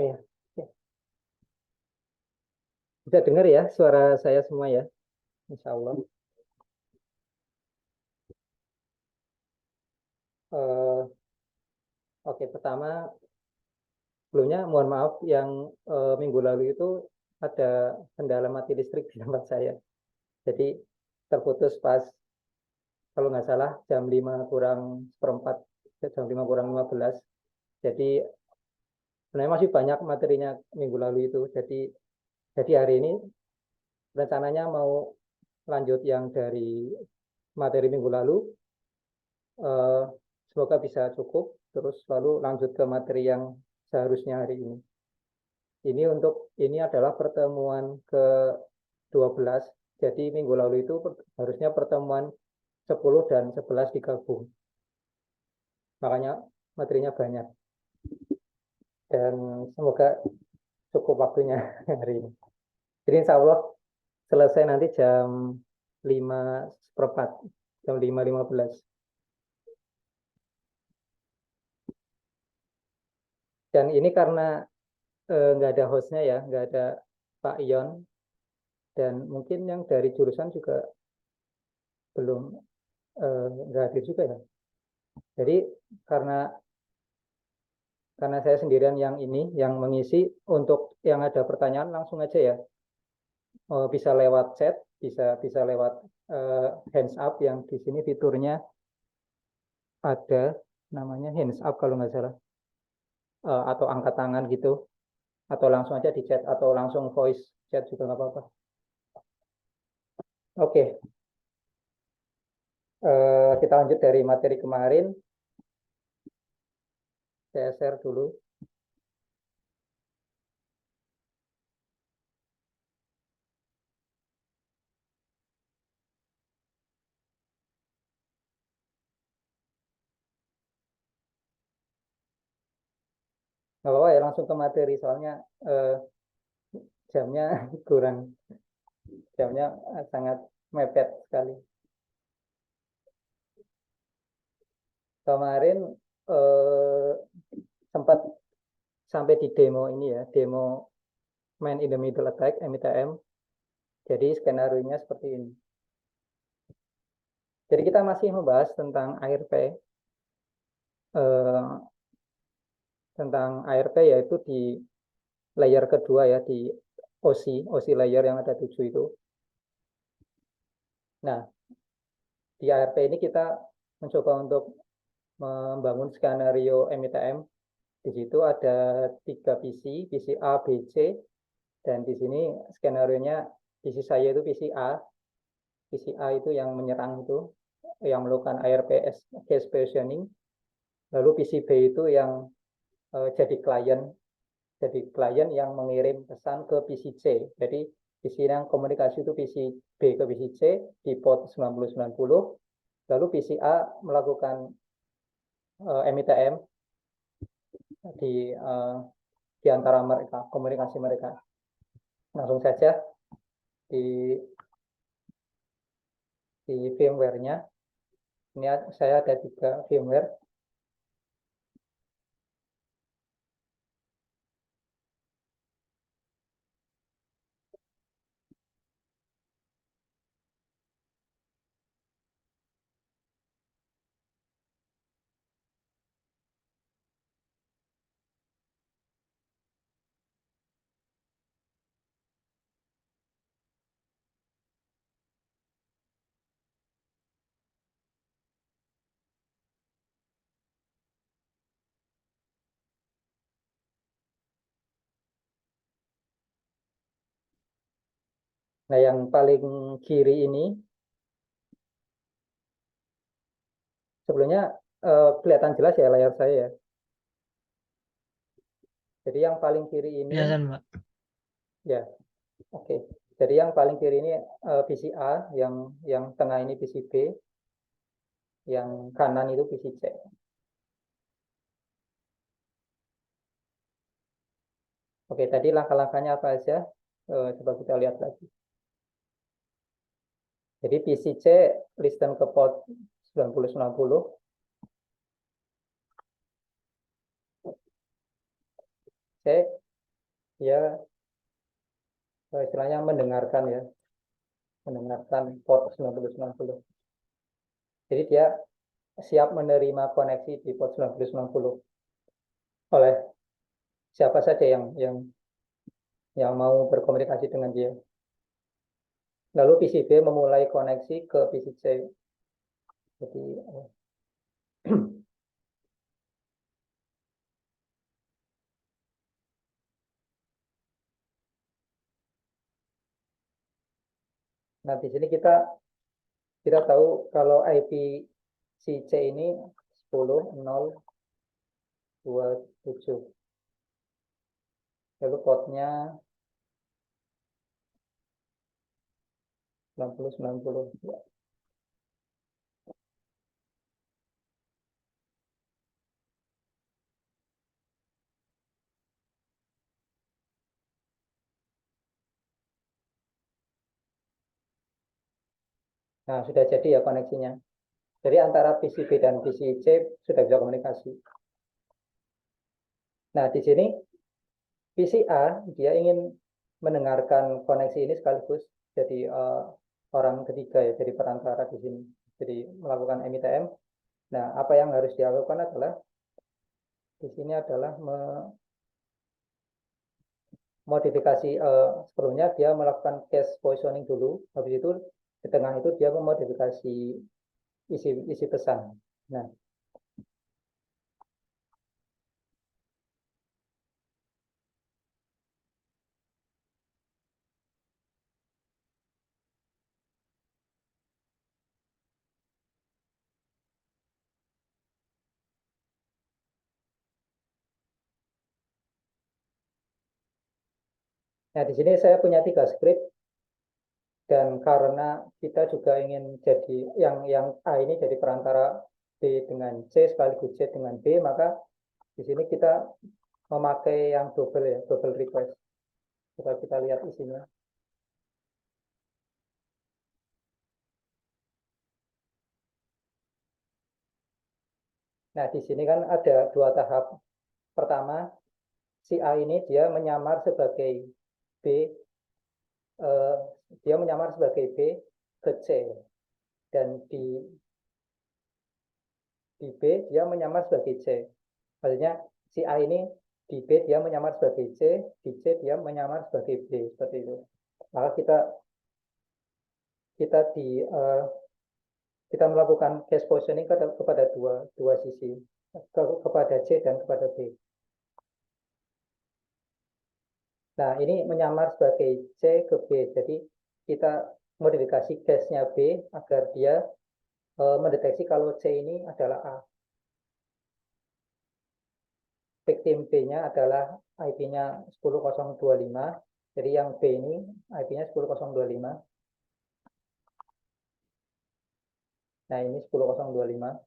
Ya, ya. Bisa dengar ya suara saya semua ya, Insya Allah. Eh, oke, pertama sebelumnya mohon maaf yang minggu lalu itu ada kendala mati listrik di tempat saya. Jadi terputus pas kalau nggak salah jam 5 kurang seperempat, jam 5 kurang 15. Jadi sebenarnya masih banyak materinya minggu lalu itu. Jadi hari ini rencananya mau lanjut yang dari materi minggu lalu. eh, Semoga bisa cukup. Terus lalu lanjut ke materi yang seharusnya hari ini. Ini adalah pertemuan ke-12. Jadi minggu lalu itu harusnya pertemuan 10 dan 11 digabung. Makanya materinya banyak. Dan semoga cukup waktunya hari ini. Jadi insya Allah selesai nanti jam 5 seperempat, jam 5.15. Dan ini karena nggak ada hostnya ya, nggak ada Pak Ion, dan mungkin yang dari jurusan juga belum nggak hadir juga ya. Jadi karena karena saya sendirian yang ini yang mengisi, untuk yang ada pertanyaan langsung aja ya. Bisa lewat chat, bisa bisa lewat hands up yang di sini fiturnya ada namanya hands up kalau nggak salah. Atau angkat tangan gitu, atau langsung aja di chat atau langsung voice chat juga nggak apa-apa. Oke, kita lanjut dari materi kemarin. Saya share dulu. Nggak apa-apa ya, langsung ke materi soalnya eh, jamnya kurang, jamnya sangat mepet sekali. Kemarin eh, sempat sampai di demo ini ya, demo Man in the Middle Attack, MITM. Jadi skenario-nya seperti ini. Jadi kita masih membahas tentang ARP, tentang ARP yaitu di layer kedua ya, di OC layer yang ada 7 itu. Nah, di ARP ini kita mencoba untuk membangun skenario MITM. Di situ ada 3 PC, PC A, B, C, dan di sini skenario-nya PC saya itu PC A. PC A itu yang menyerang itu, yang melakukan ARP case positioning. Lalu PC B itu yang jadi klien yang mengirim pesan ke PC C. Jadi di sini yang komunikasi itu PC B ke PC C di port 9090. Lalu PC A melakukan MITM di uh, di antara mereka, komunikasi mereka. Langsung saja di firmware-nya. Ini saya ada 3 firmware. Nah, yang paling kiri ini sebelumnya kelihatan jelas ya layar saya ya. Jadi yang paling kiri ini Kelihatan, Pak. ya, oke. Jadi yang paling kiri ini PC A, yang tengah ini PC B, yang kanan itu PC C. Oke, tadi langkah-langkahnya apa aja? Coba kita lihat lagi. Jadi PC C listen ke port 9090. C dia istilahnya mendengarkan ya, mendengarkan port 9090. Jadi dia siap menerima koneksi di port 9090 oleh siapa saja yang mau berkomunikasi dengan dia. Lalu PC B memulai koneksi ke PC C. Jadi nah di sini kita tahu kalau IP si C ini 10.027. Lalu portnya 9090. Nah, sudah jadi ya koneksinya. Jadi antara PC B dan PC C sudah bisa komunikasi. Nah, di sini PC A dia ingin mendengarkan koneksi ini sekaligus jadi orang ketiga ya, jadi perantara di sini. Jadi melakukan MITM. Nah, apa yang harus dilakukan adalah di sini adalah modifikasi sebelumnya dia melakukan cache positioning dulu, habis itu di tengah itu dia memodifikasi isi pesan. Nah, nah di sini saya punya 3 script dan karena kita juga ingin jadi yang A ini jadi perantara B dengan C sekaligus C dengan B, maka di sini kita memakai yang double ya, double request. Coba kita lihat isinya. Nah, di sini kan ada 2 tahap. Pertama, si A ini dia menyamar sebagai B, eh, dia menyamar sebagai B ke C, dan di B dia menyamar sebagai C. Maksudnya si A ini di B dia menyamar sebagai C, di C dia menyamar sebagai B, seperti itu. Maka kita di kita melakukan case positioning kepada dua sisi, kepada C dan kepada B. Nah, ini menyamar sebagai C ke B. Jadi kita modifikasi case-nya B agar dia mendeteksi kalau C ini adalah A. Victim B-nya adalah IP-nya 10.025. Jadi yang B ini IP-nya 10.025. Nah, ini 10.025.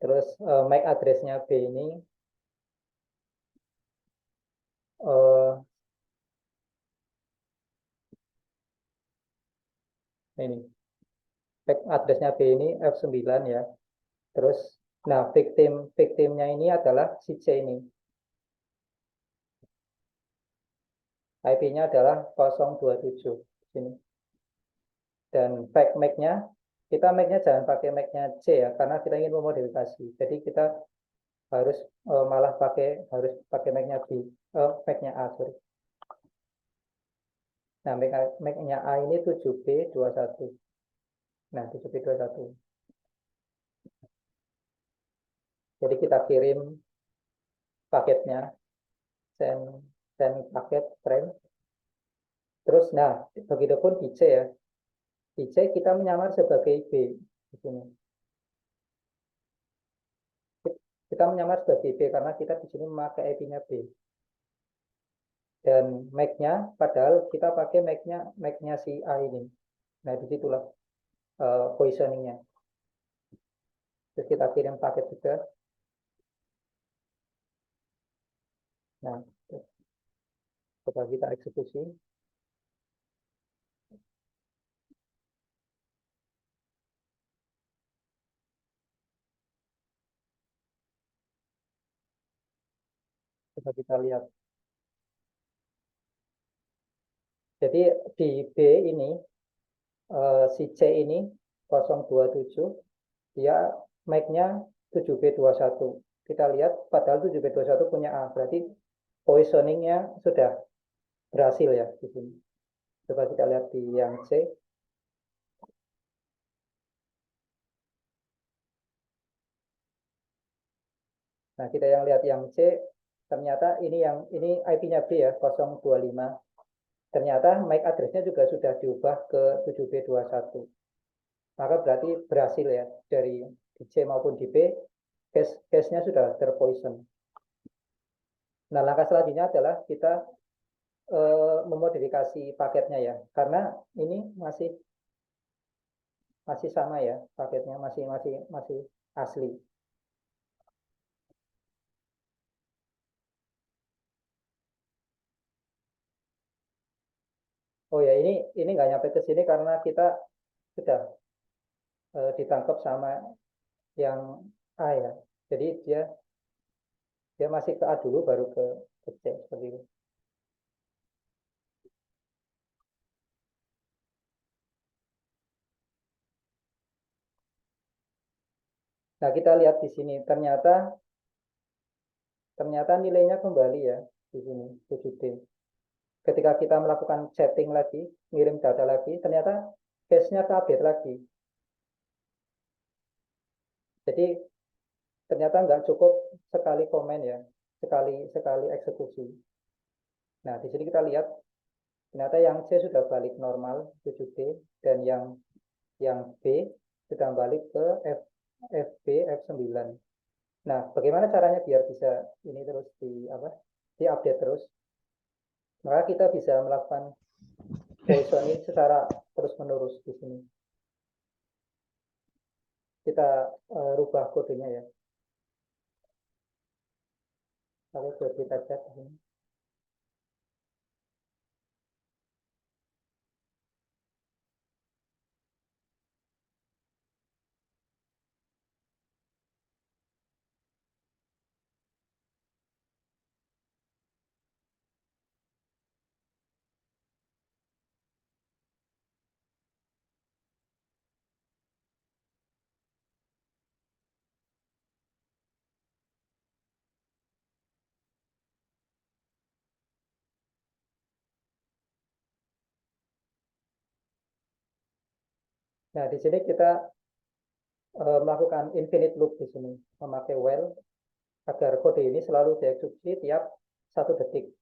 Terus MAC address-nya B ini ini. MAC address-nya B ini F9 ya. Terus nah victimnya ini adalah si C ini. IP-nya adalah 027 sini. Dan pack MAC-nya kita MAC-nya jangan pakai MAC-nya C ya, karena kita ingin memodifikasi. Jadi kita harus malah harus pakai MAC-nya B, MAC-nya A, sorry. Nah, MAC-nya A ini 7B21. Nah, 7B21. Jadi kita kirim paketnya, send send paket frame. Terus, nah, begitupun di C ya. Di C kita menyamar sebagai B di sini. Kita menyamar sebagai B karena kita di sini memakai IP-nya B. Dan MAC-nya, padahal kita pakai MAC-nya si A ini. Nah, disitulah positioning-nya. Terus kita kirim paket juga. Nah, coba kita eksekusi. Coba kita lihat. Jadi di B ini si C ini 027 dia MAC-nya 7B21. Kita lihat padahal 7B21 punya A, berarti positioning-nya sudah berhasil ya di sini. Coba kita lihat di yang C. Nah, kita yang lihat yang C, ternyata ini IP-nya B ya, 025. Ternyata MAC address-nya juga sudah diubah ke 7B21. Maka berarti berhasil ya, dari di C maupun di B, cache-nya sudah terpoison. Nah, langkah selanjutnya adalah kita memodifikasi paketnya ya, karena ini masih sama ya, paketnya masih asli. Oh ya, ini nggak nyampe ke sini karena kita sudah ditangkap sama yang A ya. Jadi dia dia masih ke A dulu baru ke C seperti itu. Nah, kita lihat di sini ternyata nilainya kembali ya di sini 7D. Ketika kita melakukan chatting lagi, ngirim data lagi, ternyata cache-nya terupdate lagi. Jadi ternyata nggak cukup sekali komen ya, sekali eksekusi. Nah, di sini kita lihat ternyata yang C sudah balik normal 7D dan yang B sudah balik ke FB F9. Nah, bagaimana caranya biar bisa ini terus di update terus? Maka kita bisa melakukan positioning secara terus menerus di sini. Kita rubah kodenya ya. Kalau buat kita chat ini. Nah, di sini kita melakukan infinite loop di sini, memakai while agar kode ini selalu dieksekusi tiap 1 detik.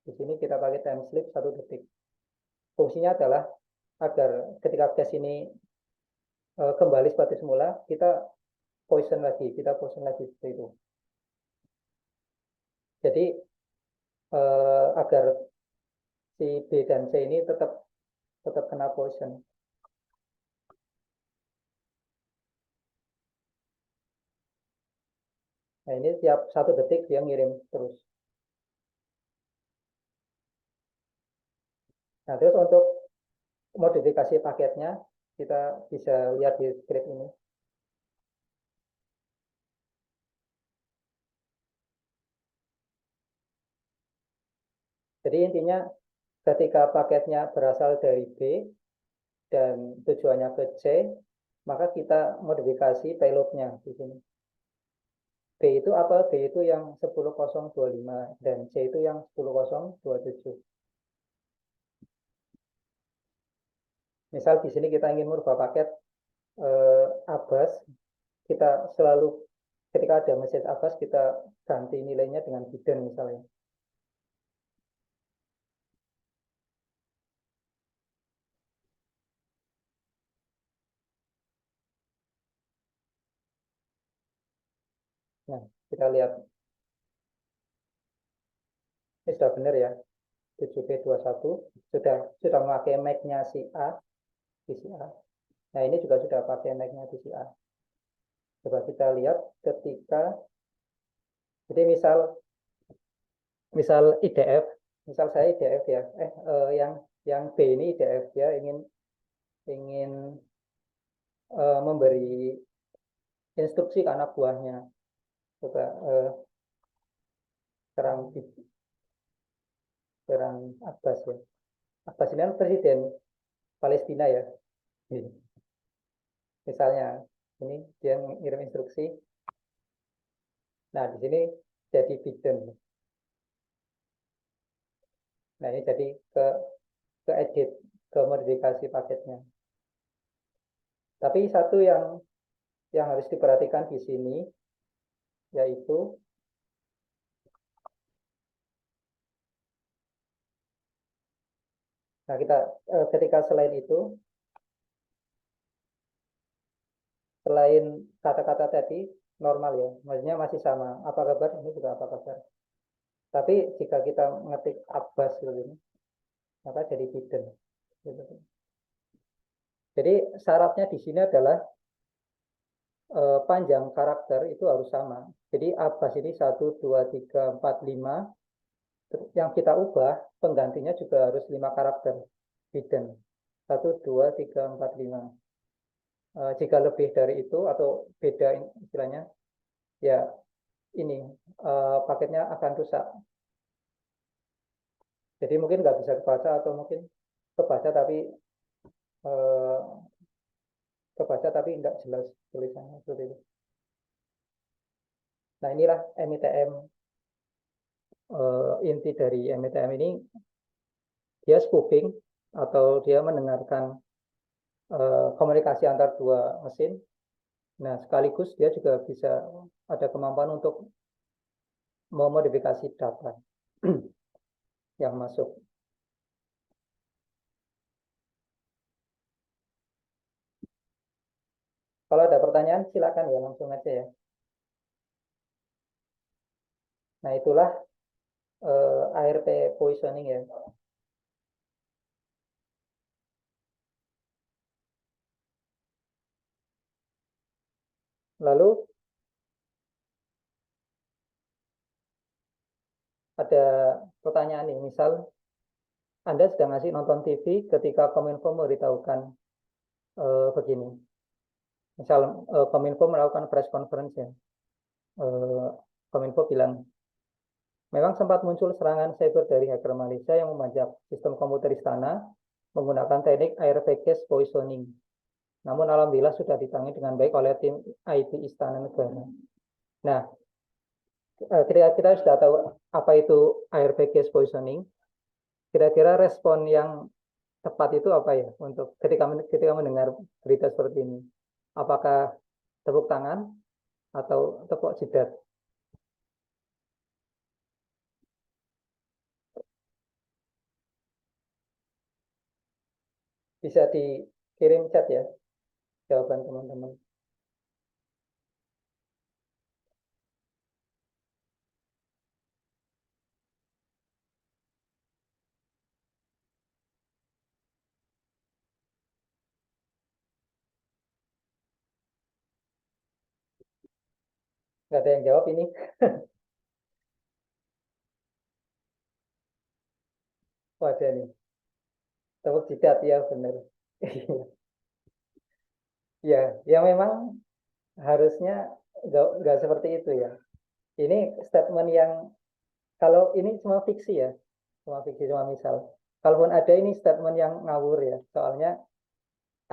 Di sini kita pakai time sleep 1 detik. Fungsinya adalah agar ketika cache ini kembali seperti semula, kita poison lagi seperti itu. Jadi agar si B dan C ini tetap kena poison. Nah, ini tiap 1 detik dia ngirim terus. Nah, terus untuk modifikasi paketnya, kita bisa lihat di script ini. Jadi intinya ketika paketnya berasal dari B dan tujuannya ke C, maka kita modifikasi payloadnya di sini. B itu apa? B itu yang 10025 dan C itu yang 10027. Misal di sini kita ingin merubah paket Abbas, kita selalu ketika ada message Abbas kita ganti nilainya dengan hidden misalnya. Nah, kita lihat ini sudah benar ya. 7B21 sudah memakai MAC-nya si A di si A. Nah, ini juga sudah pakai MAC-nya di si A. Coba kita lihat ketika jadi misal misal IDF, misal saya IDF ya. Yang B ini IDF ya ingin ingin memberi instruksi ke anak buahnya. Coba serang Abbas ya. Abbas ini kan presiden Palestina ya. Misalnya ini dia ngirim instruksi. Nah, di sini jadi Biden. Nah, ini jadi ke edit, ke modifikasi paketnya. Tapi satu yang harus diperhatikan di sini yaitu nah kita ketika selain itu, selain kata-kata tadi normal ya, maksudnya masih sama. Apa kabar? Ini juga apa kabar. Tapi jika kita mengetik Abbas ini, maka jadi Biden. Gitu. Jadi syaratnya di sini adalah panjang karakter itu harus sama. Jadi Abbas ini 1, 2, 3, 4, 5. Yang kita ubah penggantinya juga harus 5 karakter. Biden 1, 2, 3, 4, 5. Jika lebih dari itu atau beda istilahnya, ya ini paketnya akan rusak. Jadi mungkin nggak bisa kebaca atau mungkin kebaca tapi eh, kebaca tapi nggak jelas tulisannya seperti itu. Nah inilah MITM, inti dari MITM ini dia spoofing atau dia mendengarkan komunikasi antar dua mesin. Nah sekaligus dia juga bisa ada kemampuan untuk memodifikasi data yang masuk. Kalau ada pertanyaan silakan ya langsung aja ya. Nah itulah ARP positioning ya. Lalu ada pertanyaan nih, misal Anda sedang ngasih nonton TV ketika Kominfo memberitahukan begini. Misal Kominfo melakukan press conference ya. Eh, Kominfo bilang, memang sempat muncul serangan cyber dari hacker Malaysia yang memajak sistem komputer istana menggunakan teknik air package poisoning. Namun alhamdulillah sudah ditangani dengan baik oleh tim IT Istana Negara. Nah, kita sudah tahu apa itu air package poisoning. Kira-kira respon yang tepat itu apa ya untuk ketika mendengar berita seperti ini? Apakah tepuk tangan atau tepuk jidat? Bisa dikirim chat ya jawaban teman-teman. Nggak ada yang jawab ini. Wajah nih. Tepuk jidat ya benar. Ya, ya memang harusnya nggak seperti itu ya. Ini statement yang kalau ini cuma fiksi ya, cuma fiksi cuma misal. Kalaupun ada ini statement yang ngawur ya, soalnya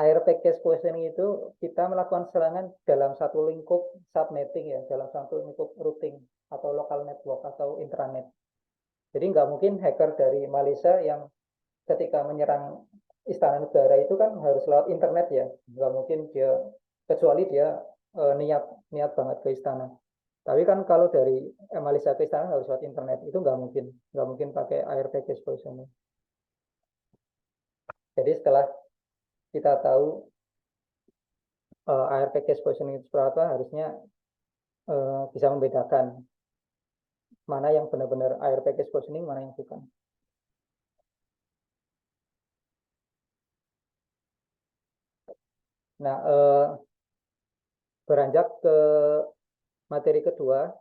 air package positioning itu kita melakukan serangan dalam satu lingkup subnetting ya, dalam satu lingkup routing atau local network atau intranet. Jadi nggak mungkin hacker dari Malaysia yang ketika menyerang istana negara itu kan harus lewat internet ya, nggak mungkin dia kecuali dia niat niat banget ke istana. Tapi kan kalau dari Malaysia ke istana harus lewat internet itu nggak mungkin pakai air package positioning. Jadi setelah kita tahu air package positioning itu seperti apa, harusnya bisa membedakan mana yang benar-benar air package positioning, mana yang bukan. Nah, beranjak ke materi kedua,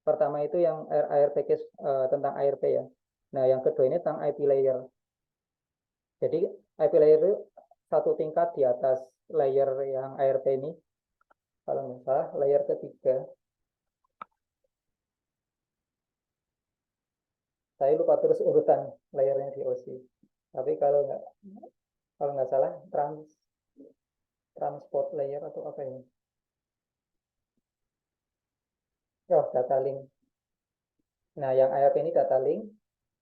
pertama itu yang air package tentang ARP ya. Nah, yang kedua ini tentang IP layer. Jadi IP layer itu satu tingkat di atas layer yang ARP ini. Kalau nggak salah, layer ketiga. Saya lupa terus urutan layernya di OC. Tapi kalau nggak salah transport layer atau apa ya? Oh, data link. Nah, yang IRP ini data link,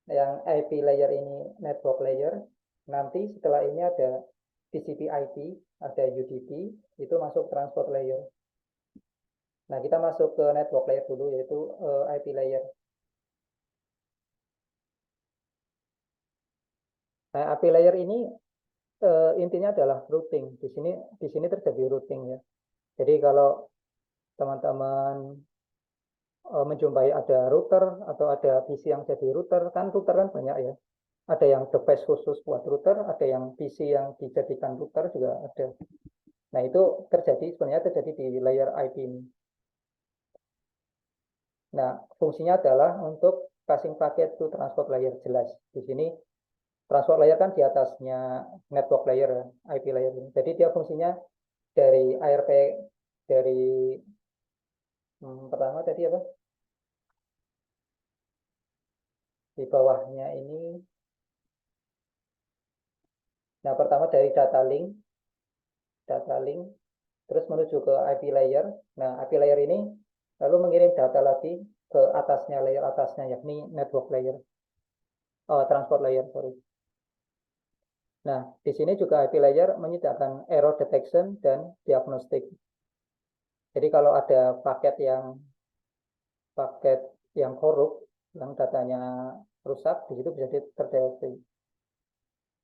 yang IP layer ini network layer. Nanti setelah ini ada TCP/IP, ada UDP, itu masuk transport layer. Nah, kita masuk ke network layer dulu, yaitu IP layer. Nah, IP layer ini intinya adalah routing. Di sini terjadi routing ya. Jadi kalau teman-teman menjumpai ada router atau ada PC yang jadi router, kan router kan banyak ya. Ada yang device khusus buat router, ada yang PC yang dijadikan router juga ada. Nah, itu sebenarnya terjadi di layer IP ini. Nah, fungsinya adalah untuk passing paket to transport layer, jelas. Di sini transport layer kan di atasnya network layer, IP layer ini. Jadi dia fungsinya dari ARP, dari pertama tadi apa? Di bawahnya ini. Nah, pertama dari data link, terus menuju ke IP layer. Nah, IP layer ini lalu mengirim data lagi ke atasnya, layer atasnya, yakni network layer, transport layer, sorry. Nah, di sini juga IP layer menyediakan error detection dan diagnostik. Jadi kalau ada paket yang korup, yang datanya rusak, di situ bisa terdeteksi.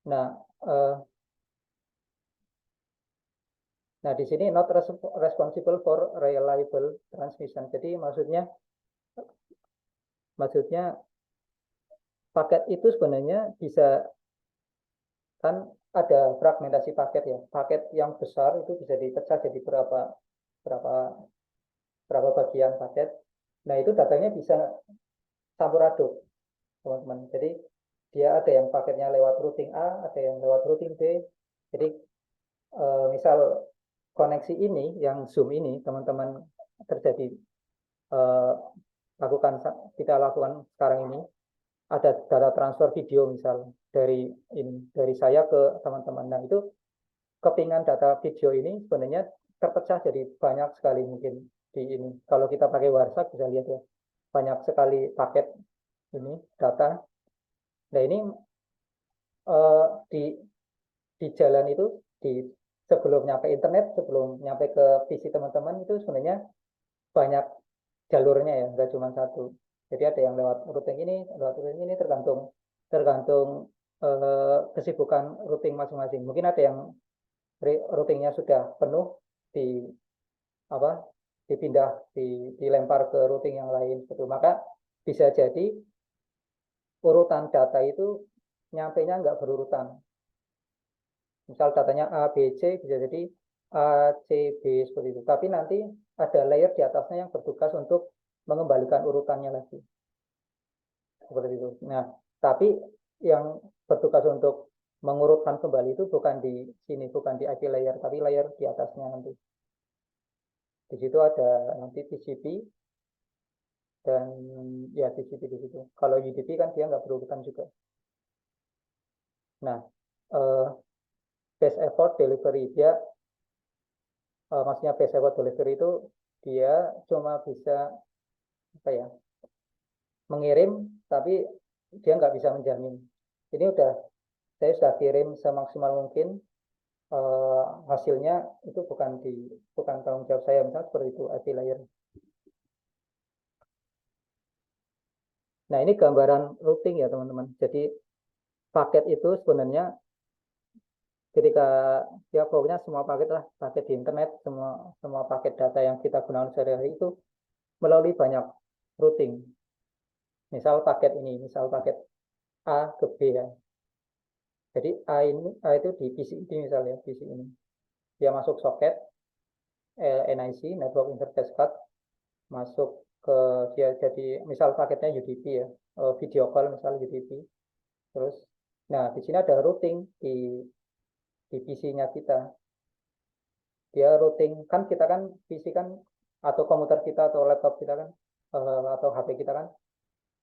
Nah, eh, nah di sini not responsible for reliable transmission. Jadi maksudnya paket itu sebenarnya bisa, kan ada fragmentasi paket ya. Paket yang besar itu bisa dipecah jadi berapa berapa bagian paket. Nah, itu datanya bisa campur aduk, teman-teman. Jadi dia ada yang paketnya lewat routing A, ada yang lewat routing B. Jadi misal koneksi ini, yang Zoom ini, teman-teman terjadi eh, kita lakukan sekarang ini, ada data transfer video misal dari saya ke teman-teman. Nah, itu kepingan data video ini sebenarnya terpecah jadi banyak sekali mungkin di ini. Kalau kita pakai WhatsApp bisa lihat ya, banyak sekali paket ini data. Nah, ini eh, di di jalan itu, di sebelum nyampe internet, sebelum nyampe ke PC teman-teman, itu sebenarnya banyak jalurnya ya, nggak cuma satu. Jadi ada yang lewat routing ini, lewat routing ini, tergantung tergantung kesibukan routing masing-masing. Mungkin ada yang routingnya sudah penuh, di apa dipindah, dilempar ke routing yang lain, betul. Maka bisa jadi urutan data itu nyampe nya nggak berurutan. Misal datanya A, B, C, bisa jadi A, C, B, seperti itu. Tapi nanti ada layer di atasnya yang bertugas untuk mengembalikan urutannya lagi. Seperti itu. Nah, tapi yang bertugas untuk mengurutkan kembali itu bukan di sini, bukan di IP layer, tapi layer di atasnya nanti. Di situ ada nanti TCP dan ya TCP di situ. Kalau UDP kan dia nggak berurutan juga. Nah, eh, base effort delivery maksudnya base effort delivery itu dia cuma bisa apa ya, mengirim, tapi dia nggak bisa menjamin. Ini saya sudah kirim semaksimal mungkin, hasilnya itu bukan tanggung jawab saya, misalnya seperti itu IP layer. Nah, ini gambaran routing ya teman-teman. Jadi paket itu sebenarnya ketika ya pokoknya semua paket lah, paket di internet, semua semua paket data yang kita gunakan sehari-hari itu melalui banyak routing. Misal paket A ke B ya. Jadi A itu di PC ini misalnya, PC ini. Dia masuk soket NIC, Network Interface Card, masuk ke dia jadi misal paketnya UDP ya, video call misal UDP. Terus, nah di sini ada routing di PC-nya kita. Dia routing kan, kita kan PC kan atau komputer kita atau laptop kita kan, atau HP kita kan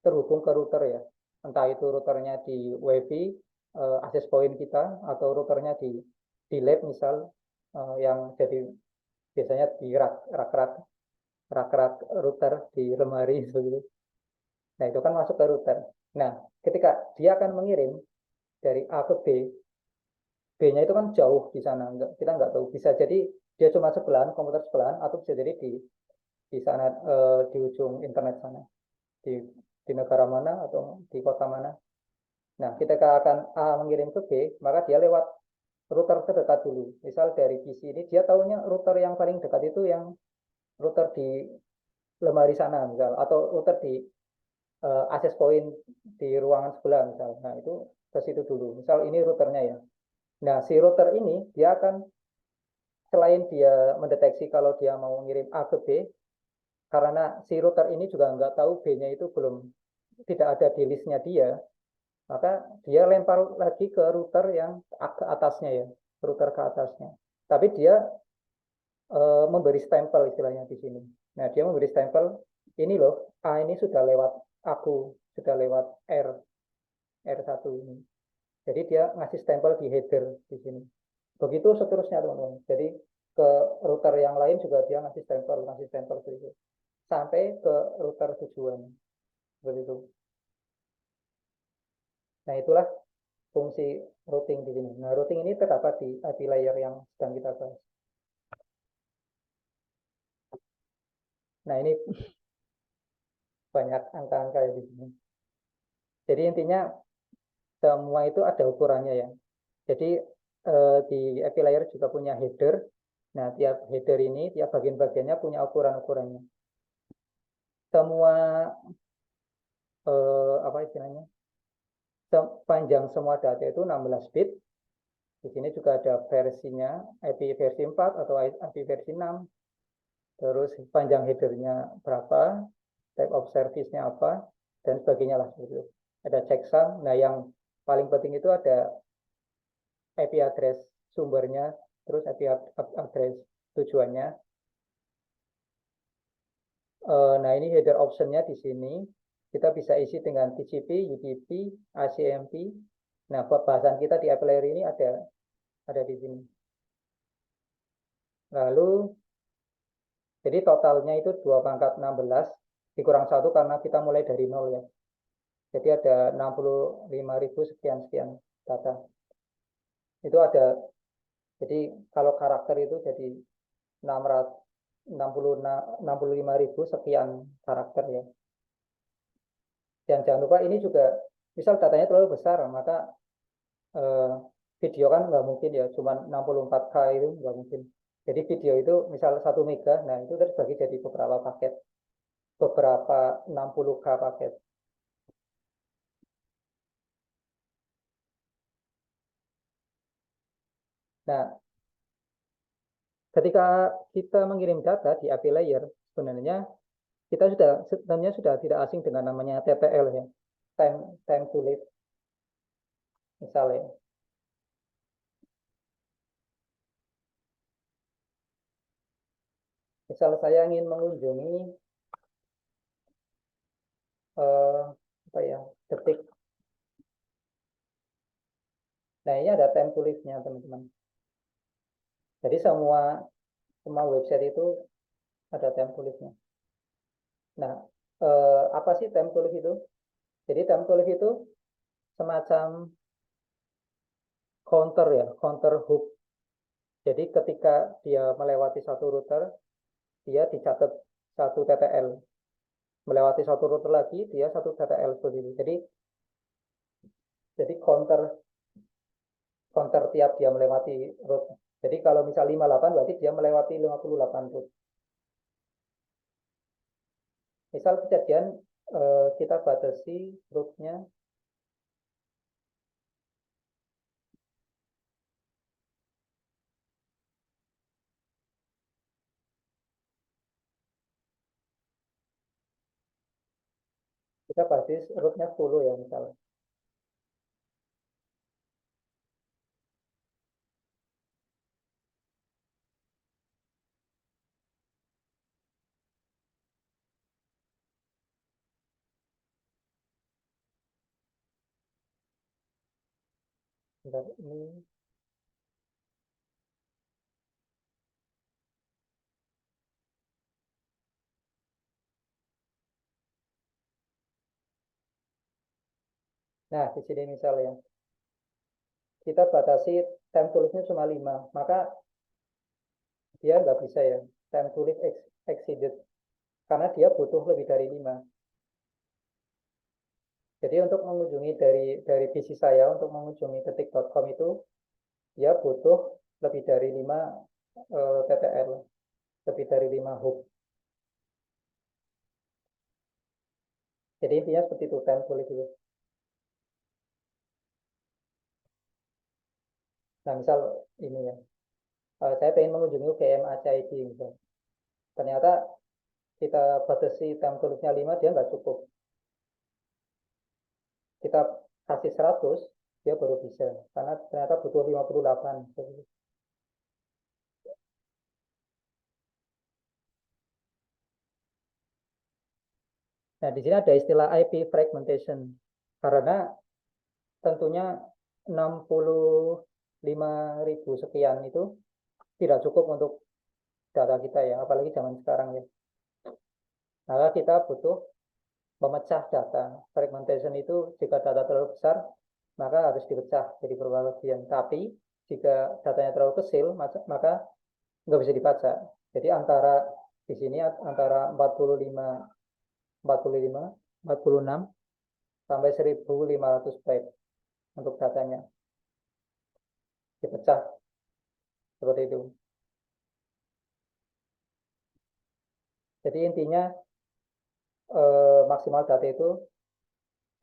terhubung ke router ya. Entah itu routernya di WiFi access point kita atau routernya di lab misal, yang jadi biasanya di rak-rak router di lemari seperti. Nah, itu kan masuk ke router. Nah, ketika dia akan mengirim dari A ke B, B-nya itu kan jauh di sana, kita nggak tahu. Bisa jadi dia cuma sebelahan, komputer sebelahan, atau bisa jadi di sana, di ujung internet sana, di di negara mana atau di kota mana. Nah, ketika akan A mengirim ke B, maka dia lewat router terdekat dulu. Misal dari PC ini, dia tahunya router yang paling dekat itu yang router di lemari sana, misal, atau router di access point di ruangan sebelah, misal. Nah, itu ke situ dulu. Misal ini routernya ya. Nah, si router ini dia akan, selain dia mendeteksi kalau dia mau ngirim A ke B, karena si router ini juga nggak tahu B-nya itu belum, tidak ada di listnya dia, maka dia lempar lagi ke router yang ke atasnya ya, router ke atasnya. Tapi dia memberi stempel istilahnya di sini. Nah, dia memberi stempel, ini loh, A ini sudah lewat aku, sudah lewat R1 ini. Jadi dia ngasih stempel di header di sini. Begitu seterusnya teman-teman. Jadi ke router yang lain juga dia ngasih stempel berikut. Sampai ke router tujuan. Seperti itu. Nah, itulah fungsi routing di sini. Nah, routing ini terdapat di IP layer yang sedang kita bahas. Nah, ini banyak angka-angka ya di sini. Jadi intinya semua itu ada ukurannya ya. Jadi di IP layer juga punya header. Nah, tiap header ini, tiap bagian-bagiannya punya ukuran-ukurannya. Semua apa istilahnya? Panjang semua data itu 16 bit. Di sini juga ada versinya, IP versi 4 atau IP versi 6. Terus panjang headernya berapa, type of service-nya apa, dan sebagainya lah. Gitu. Ada checksum. Nah, yang paling penting itu ada IP address sumbernya, terus IP address tujuannya. Nah, ini header optionnya di sini. Kita bisa isi dengan TCP, UDP, ACMP. Nah, bahasan kita di API layer ini ada di sini. Lalu, jadi totalnya itu 2 pangkat 16, dikurang 1 karena kita mulai dari 0 ya. Jadi ada 65.000 sekian-sekian data. Itu ada, jadi kalau karakter itu jadi 65.000 sekian karakter ya. Dan jangan lupa ini juga, misal datanya terlalu besar, maka eh, video kan nggak mungkin ya, cuma 64K itu nggak mungkin. Jadi video itu misal 1 mega, nah itu terbagi jadi beberapa paket, beberapa 60K paket. Nah, ketika kita mengirim data di API layer, sebenarnya kita sebenarnya sudah tidak asing dengan namanya TTL ya, time to live misalnya. Misal saya ingin mengunjungi apa ya, detik. Nah, ini ada time to live-nya teman-teman. Jadi semua semua website itu ada time to live-nya. Nah, apa sih time to live itu? Jadi time to live itu semacam counter ya, counter hook. Jadi ketika dia melewati satu router, dia dicatat satu TTL. Melewati satu router lagi, dia satu TTL begitu. Jadi counter counter tiap dia melewati route. Jadi kalau misal 58 berarti dia melewati 58 route. Misal kejadian kita batasi route-nya, kita batasi route-nya 10 ya misalnya. Bentar, ini. Nah, di sini misalnya kita batasi time tulisnya cuma 5, maka dia nggak bisa ya time tulis exceeded karena dia butuh lebih dari 5. Jadi untuk mengunjungi dari PC saya untuk mengunjungi detik.com itu dia butuh lebih dari 5 TTL, lebih dari 5 hub. Jadi intinya seperti itu time tulis itu. Nah, misal ini ya, saya pengen mengunjungi UGM ACID misal. Ternyata kita batasi time tulisnya 5, dia nggak cukup. Kita kasih 100, dia baru bisa. Karena ternyata butuh 58. Nah, di sini ada istilah IP fragmentation. Karena tentunya 65.000 sekian itu tidak cukup untuk data kita ya, apalagi zaman sekarang ya. Maka kita butuh memecah data. Fragmentation itu jika data terlalu besar, maka harus dipecah jadi beberapa bagian. Tapi jika datanya terlalu kecil, maka nggak bisa dibaca. Jadi antara di sini antara 45, 46 sampai 1.500 byte untuk datanya dipecah seperti itu. Jadi intinya maksimal data itu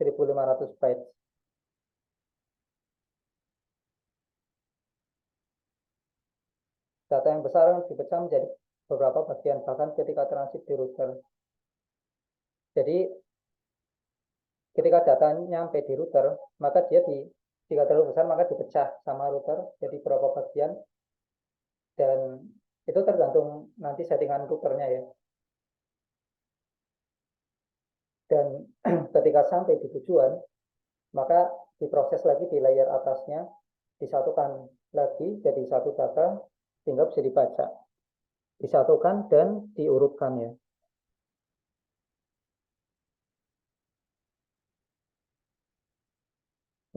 1.500 byte. Data yang besar dipecah menjadi beberapa bagian bahkan ketika transit di router. Jadi ketika data nyampe di router, maka jika terlalu besar maka dipecah sama router jadi beberapa bagian dan itu tergantung nanti settingan routernya ya. Dan ketika sampai di tujuan, maka diproses lagi di layer atasnya, disatukan lagi jadi satu data sehingga bisa dibaca. Disatukan dan diurutkan ya.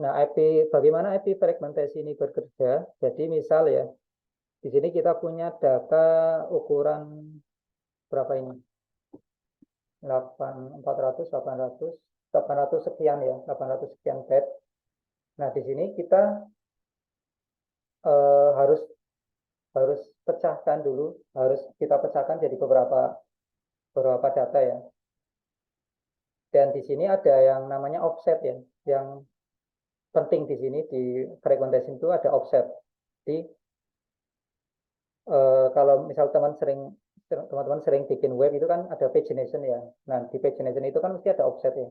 Nah, bagaimana IP fragmentasi ini bekerja? Jadi misal ya, di sini kita punya data ukuran berapa ini? 400, 800, 800 sekian ya, 800 sekian byte. Nah, di sini kita harus harus pecahkan dulu, harus kita pecahkan jadi beberapa data ya. Dan di sini ada yang namanya offset ya, yang penting di sini di fragmentation itu ada offset. Jadi kalau misal teman-teman sering bikin web itu kan ada pagination ya. Nah, di pagination itu kan mesti ada offset ya.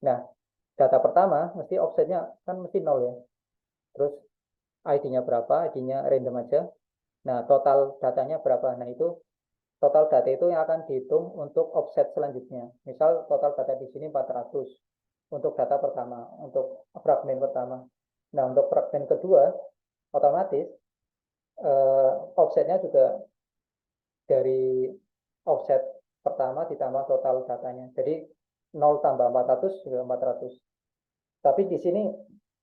Nah, data pertama mesti offsetnya kan mesti nol ya. Terus ID-nya berapa? ID-nya random aja. Nah, total datanya berapa? Nah, itu total data itu yang akan dihitung untuk offset selanjutnya. Misal total data di sini 400 untuk data pertama, untuk fragmen pertama. Nah, untuk fragmen kedua, otomatis offsetnya juga dari offset pertama ditambah total datanya. Jadi 0 tambah 400 juga 400. Tapi di sini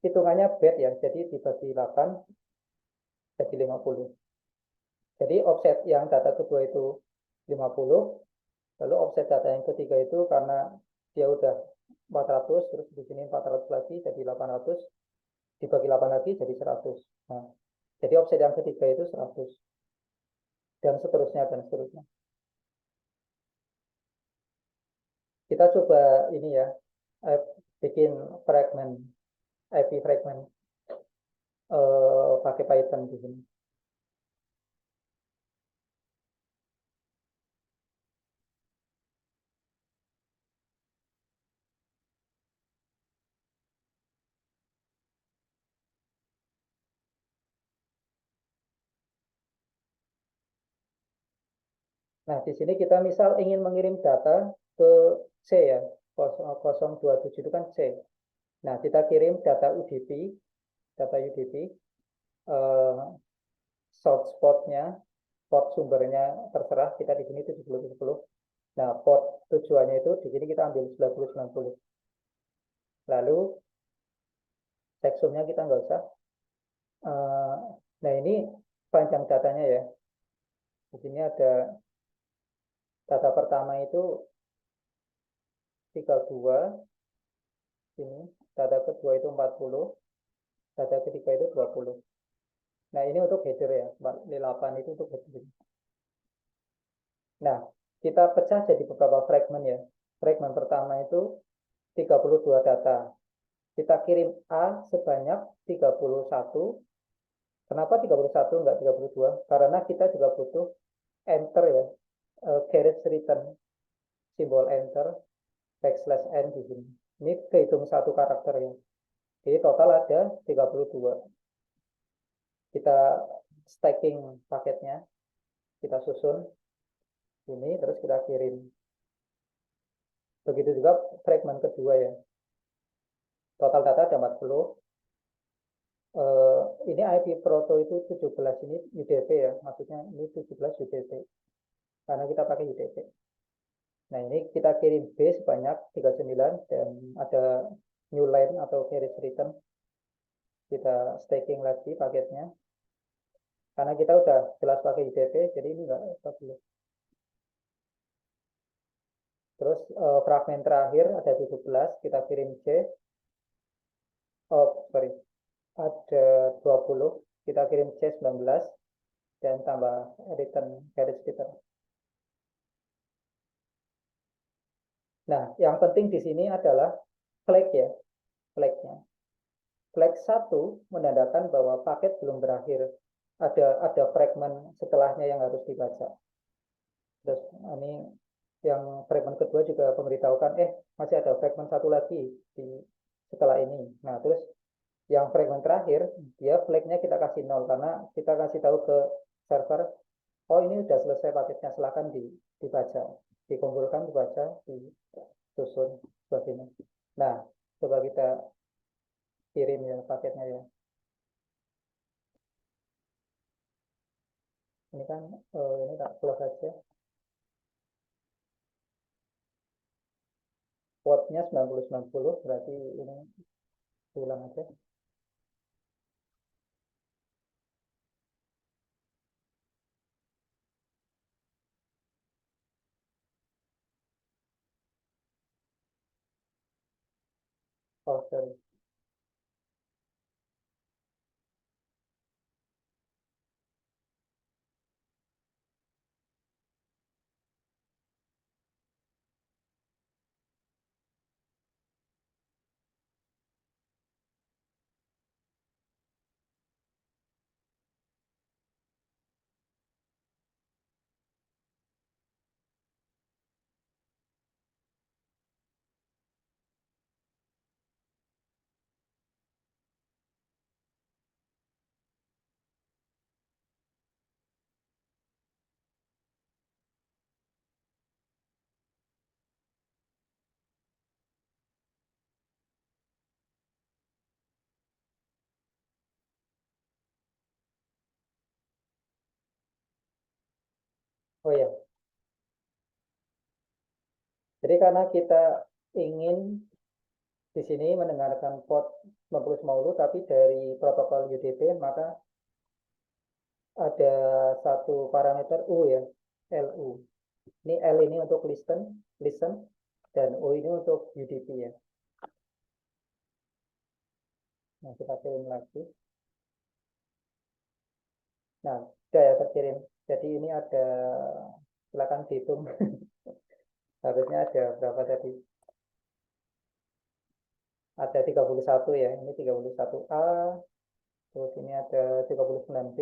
hitungannya bad ya, jadi dibagi 8 jadi 50. Jadi offset yang data kedua itu 50, lalu offset data yang ketiga itu karena dia udah 400, terus di sini 400 lagi jadi 800, dibagi 8 lagi jadi 100. Nah, jadi offset yang ketiga itu 100 dan seterusnya dan seterusnya. Kita coba ini ya, bikin fragment IP fragment pakai Python di sini. Nah, di sini kita misal ingin mengirim data ke C ya, 027 itu kan C. Nah, kita kirim data UDP data UDP, source spotnya, port sumbernya terserah, kita di sini 70-70. Nah, port tujuannya itu di sini kita ambil 90-90. Lalu checksumnya kita nggak usah. Nah, ini panjang datanya ya. Di sini ada data pertama itu 32, ini data kedua itu 40, data ketiga itu 20. Nah, ini untuk header ya, 48 itu untuk header. Nah, kita pecah jadi beberapa fragmen ya. Fragmen pertama itu 32 data. Kita kirim A sebanyak 31. Kenapa 31 enggak 32? Karena kita juga butuh enter ya, carriage return, simbol enter, backslash n di sini. Ini kehitung satu karakter ya. Jadi total ada 32. Kita stacking paketnya, kita susun ini, terus kita kirim. Begitu juga fragmen kedua ya. Total data ada 40. Ini IP Proto itu 17, ini UDP ya, maksudnya ini 17 UDP. Karena kita pakai UDP. Nah, ini kita kirim B sebanyak 39 dan ada new line atau carriage return. Kita stacking lagi paketnya. Karena kita udah jelas pakai UDP, jadi ini enggak perlu. Terus fragmen terakhir ada 17, kita kirim C. Oh, sorry. Ada 20, kita kirim C 19 dan tambah return carriage return. Nah, yang penting di sini adalah flag ya, flagnya. Flag 1 menandakan bahwa paket belum berakhir. Ada fragmen setelahnya yang harus dibaca. Terus ini yang fragmen kedua juga memberitahukan, masih ada fragmen satu lagi di setelah ini. Nah, terus yang fragmen terakhir, dia flagnya kita kasih 0 karena kita kasih tahu ke server, oh ini udah selesai paketnya, silahkan dibaca, dikumpulkan, dibaca, disusun sebagainya. Nah, coba kita kirim ya paketnya ya. Ini kan ini tak close aja. Portnya 90-90, berarti ini ulang aja. Oh, sorry. Oh ya, jadi karena kita ingin di sini mendengarkan port 90 tapi dari protokol UDP, maka ada satu parameter U ya, LU. Ini L ini untuk listen, dan U ini untuk UDP ya. Nah, kita kirim lagi. Nah, sudah ya terkirim. Jadi ini ada, silakan dihitung. Harusnya ada berapa tadi? Ada 31 ya, ini 31A, terus ini ada 39B,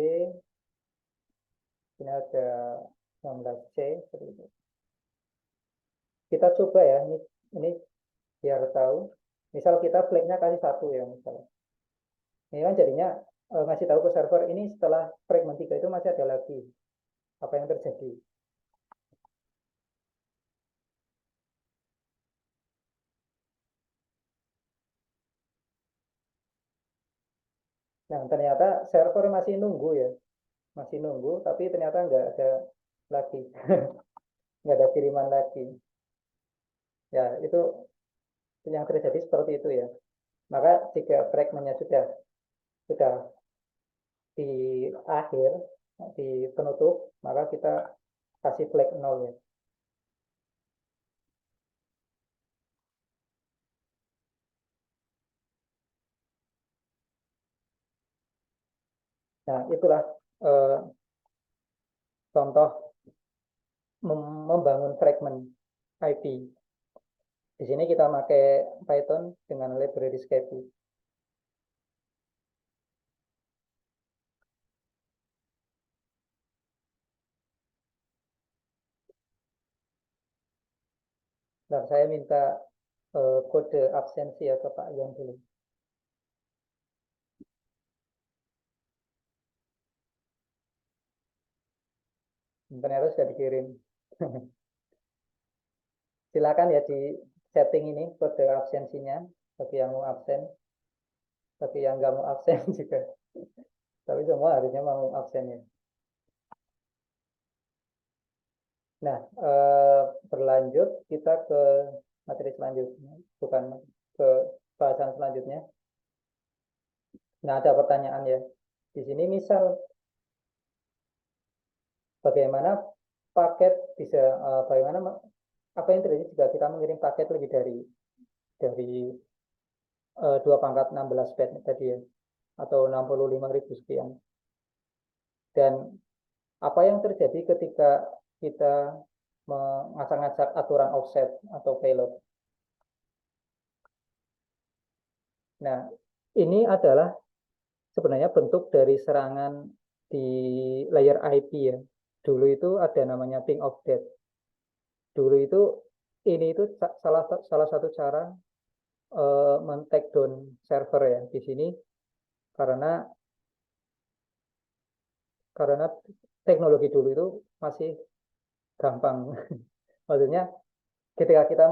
ini ada 19C, seperti itu. Kita coba ya, ini biar tahu. Misal kita flagnya kasih 1 ya, misalnya. Ini kan jadinya ngasih tahu ke server, ini setelah fragment 3 itu masih ada lagi. Apa yang terjadi? Nah, ternyata server masih nunggu ya, masih nunggu, tapi ternyata nggak ada lagi, nggak ada kiriman lagi. Ya, itu yang terjadi seperti itu ya. Maka jika fragmentnya sudah di akhir, di penutup, maka kita kasih flag 0 ya. Nah, itulah eh, contoh membangun fragment IP. Di sini kita pakai Python dengan library Scapy. Dan saya minta kode absensi ya ke Pak Yon dulu. Ternyata sudah dikirim. Silakan ya di setting ini kode absensinya bagi yang mau absen, bagi yang nggak mau absen juga. Tapi semua harusnya mau absen ya. Nah, berlanjut kita ke materi selanjutnya, bukan ke bahasan selanjutnya. Nah, ada pertanyaan ya. Di sini misal bagaimana paket bisa bagaimana apa yang terjadi jika kita mengirim paket lebih dari 2 pangkat 16 byte tadi ya, atau 65.000 sekian. Dan apa yang terjadi ketika kita mengacak-ngacak aturan offset atau payload. Nah, ini adalah sebenarnya bentuk dari serangan di layer IP ya. Dulu itu ada namanya ping of death. Dulu itu ini itu salah satu cara men-take down server ya di sini karena karena teknologi dulu itu masih gampang. Maksudnya ketika kita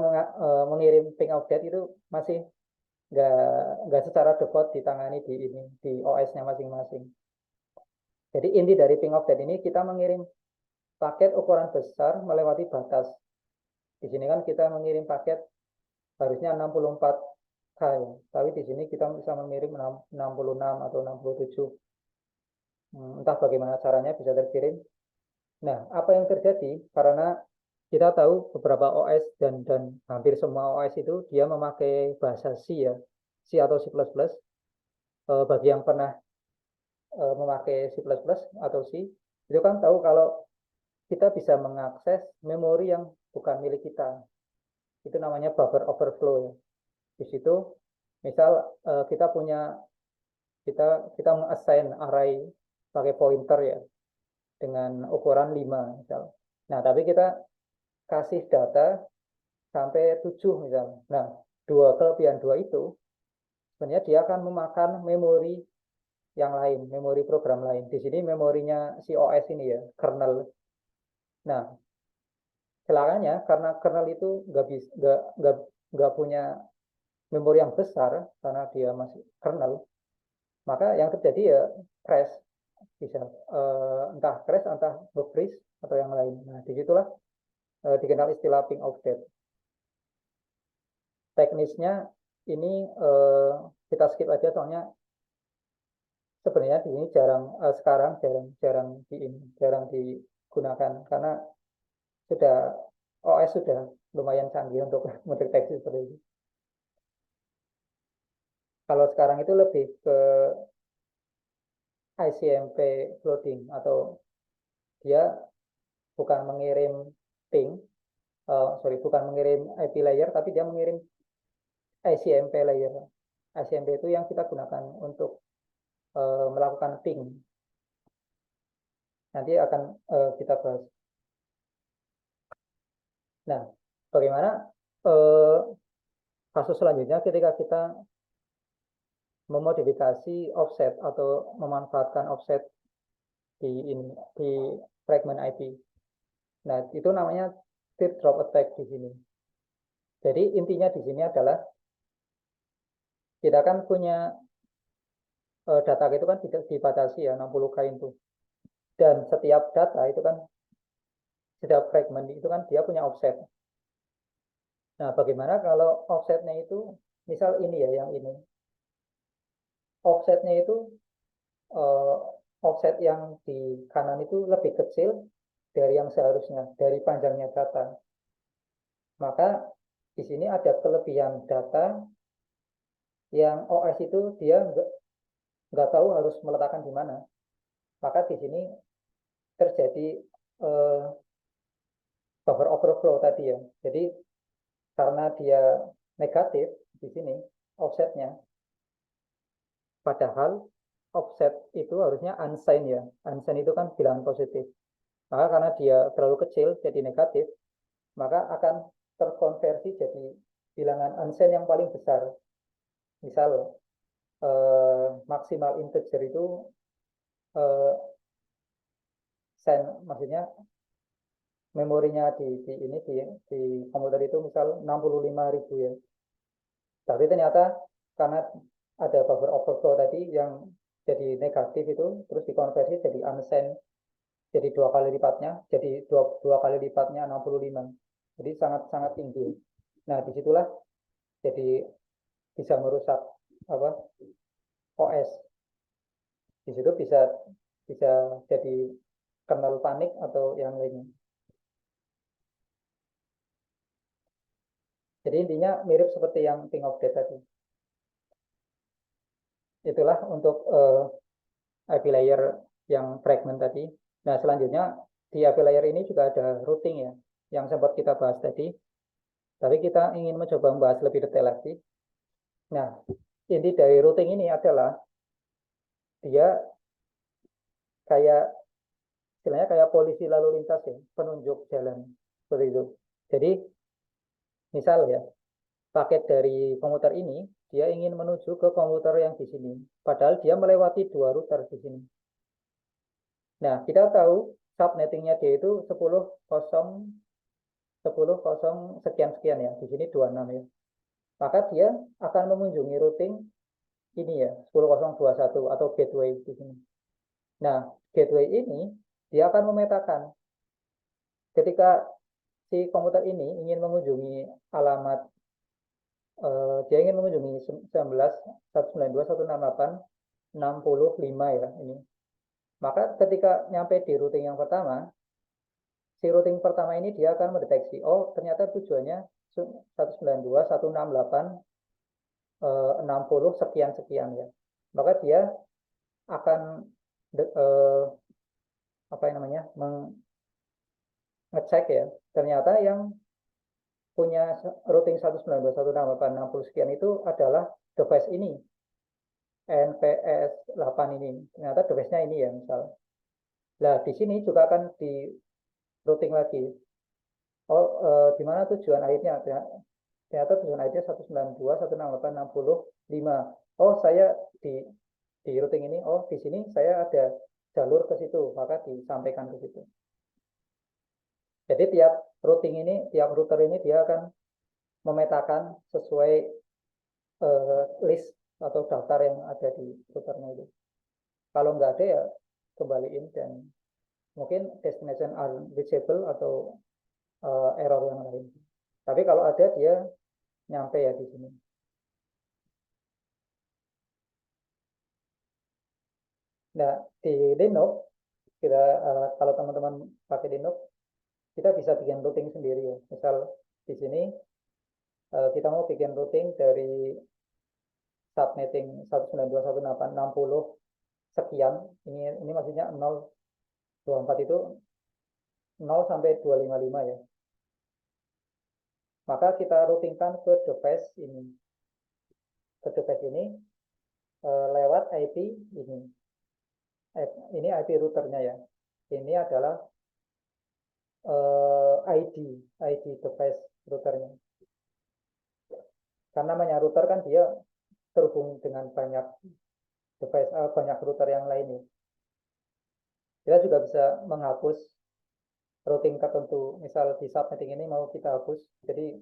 mengirim ping of death itu masih nggak nggak secara default ditangani di ini di OS-nya masing-masing. Jadi inti dari ping of death ini kita mengirim paket ukuran besar melewati batas. Di sini kan kita mengirim paket harusnya 64K ya. Tapi di sini kita bisa mengirim 66 atau 67. Entah bagaimana caranya bisa terkirim. Nah, apa yang terjadi? Karena kita tahu beberapa OS dan hampir semua OS itu dia memakai bahasa C ya, C atau C++. Bagi yang pernah memakai C++ atau C, itu kan tahu kalau kita bisa mengakses memori yang bukan milik kita. Itu namanya buffer overflow ya. Di situ misal kita punya kita mengassign array pakai pointer ya dengan ukuran 5 misal. Nah, tapi kita kasih data sampai 7 misal. Nah, kelebihan dua itu sebenarnya dia akan memakan memori yang lain, memori program lain. Di sini memorinya si OS ini ya, kernel. Nah, celakanya karena kernel itu nggak punya memori yang besar karena dia masih kernel, maka yang terjadi ya crash, bisa entah crash, entah nge-freeze atau yang lain. Nah, disitulah dikenal istilah ping of death. Teknisnya ini kita skip aja soalnya sebenarnya di sini sekarang jarang jarang digunakan karena sudah OS sudah lumayan canggih untuk mendeteksi seperti itu. Kalau sekarang itu lebih ke ICMP flooding atau dia bukan mengirim ping, sorry, bukan mengirim IP layer, tapi dia mengirim ICMP layer. ICMP itu yang kita gunakan untuk melakukan ping. Nanti akan kita bahas. Nah, bagaimana kasus selanjutnya ketika kita memodifikasi offset atau memanfaatkan offset di fragment IP. Nah, itu namanya teardrop attack di sini. Jadi intinya di sini adalah kita kan punya data itu kan tidak dibatasi ya 60K itu. Dan setiap data itu kan, setiap fragment itu kan dia punya offset. Nah, bagaimana kalau offsetnya itu, misal ini ya, yang ini. Offsetnya itu, uh, offset yang di kanan itu lebih kecil dari yang seharusnya, dari panjangnya data. Maka di sini ada kelebihan data yang OS itu dia nggak tahu harus meletakkan di mana. Maka di sini terjadi buffer overflow tadi ya. Jadi karena dia negatif di sini offsetnya, padahal offset itu harusnya unsigned ya. Unsigned itu kan bilangan positif. Maka karena dia terlalu kecil jadi negatif, maka akan terkonversi jadi bilangan unsigned yang paling besar. Misal maksimal integer itu eh, maksudnya memorinya di komputer itu misal 65.000 ya. Tapi ternyata karena ada buffer overflow tadi yang jadi negatif itu, terus dikonversi jadi unsigned, jadi dua kali lipatnya, jadi dua kali lipatnya 65. Jadi sangat-sangat tinggi. Nah, disitulah jadi bisa merusak apa OS. Di situ bisa bisa jadi kernel panik atau yang lainnya. Jadi intinya mirip seperti yang King of Death tadi. Itulah untuk IP layer yang fragment tadi. Nah, selanjutnya di IP layer ini juga ada routing ya, yang sempat kita bahas tadi. Tapi kita ingin mencoba membahas lebih detail lagi. Nah, inti dari routing ini adalah dia kayak istilahnya kayak polisi lalu lintas ya, penunjuk jalan seperti itu. Jadi misal ya, paket dari komputer ini dia ingin menuju ke komputer yang di sini, padahal dia melewati dua router di sini. Nah, kita tahu subnettingnya dia itu 10.0 sekian-sekian ya, di sini 26 ya. Maka dia akan mengunjungi routing ini ya, 10.021 atau gateway di sini. Nah, gateway ini dia akan memetakan ketika si komputer ini ingin mengunjungi alamat dia ingin mengunjungi 19.192.168.65 ya ini. Maka ketika nyampe di routing yang pertama, si routing pertama ini dia akan mendeteksi, oh ternyata tujuannya 192.168.60 sekian-sekian ya. Maka dia akan apa yang namanya mengecek ya, ternyata yang punya routing 192.168.60 sekian itu adalah device ini, NPS 8 ini. Ternyata device-nya ini ya misal. Nah, di sini juga akan di routing lagi. Oh, di mana tujuan akhirnya? Ternyata tujuan akhirnya 192.168.65. Oh, saya di routing ini, oh di sini saya ada jalur ke situ, maka disampaikan ke situ. Jadi tiap routing ini, tiap router ini dia akan memetakan sesuai list atau daftar yang ada di routernya itu. Kalau nggak ada ya kembaliin dan mungkin destination unreachable atau error yang lain. Tapi kalau ada dia nyampe ya di sini. Nah, di Linux kita kalau teman-teman pakai Linux kita bisa bikin routing sendiri ya. Misal di sini kita mau bikin routing dari subnetting 192.168.60 sekian. Ini maksudnya 024 itu 0 sampai 255 ya. Maka kita routingkan ke device ini. Ke device ini lewat IP ini. Ini IP routernya ya. Ini adalah ID device routernya. Karena namanya router kan dia terhubung dengan banyak device, banyak router yang lainnya. Kita juga bisa menghapus routing tertentu. Misal di subnetting ini mau kita hapus. Jadi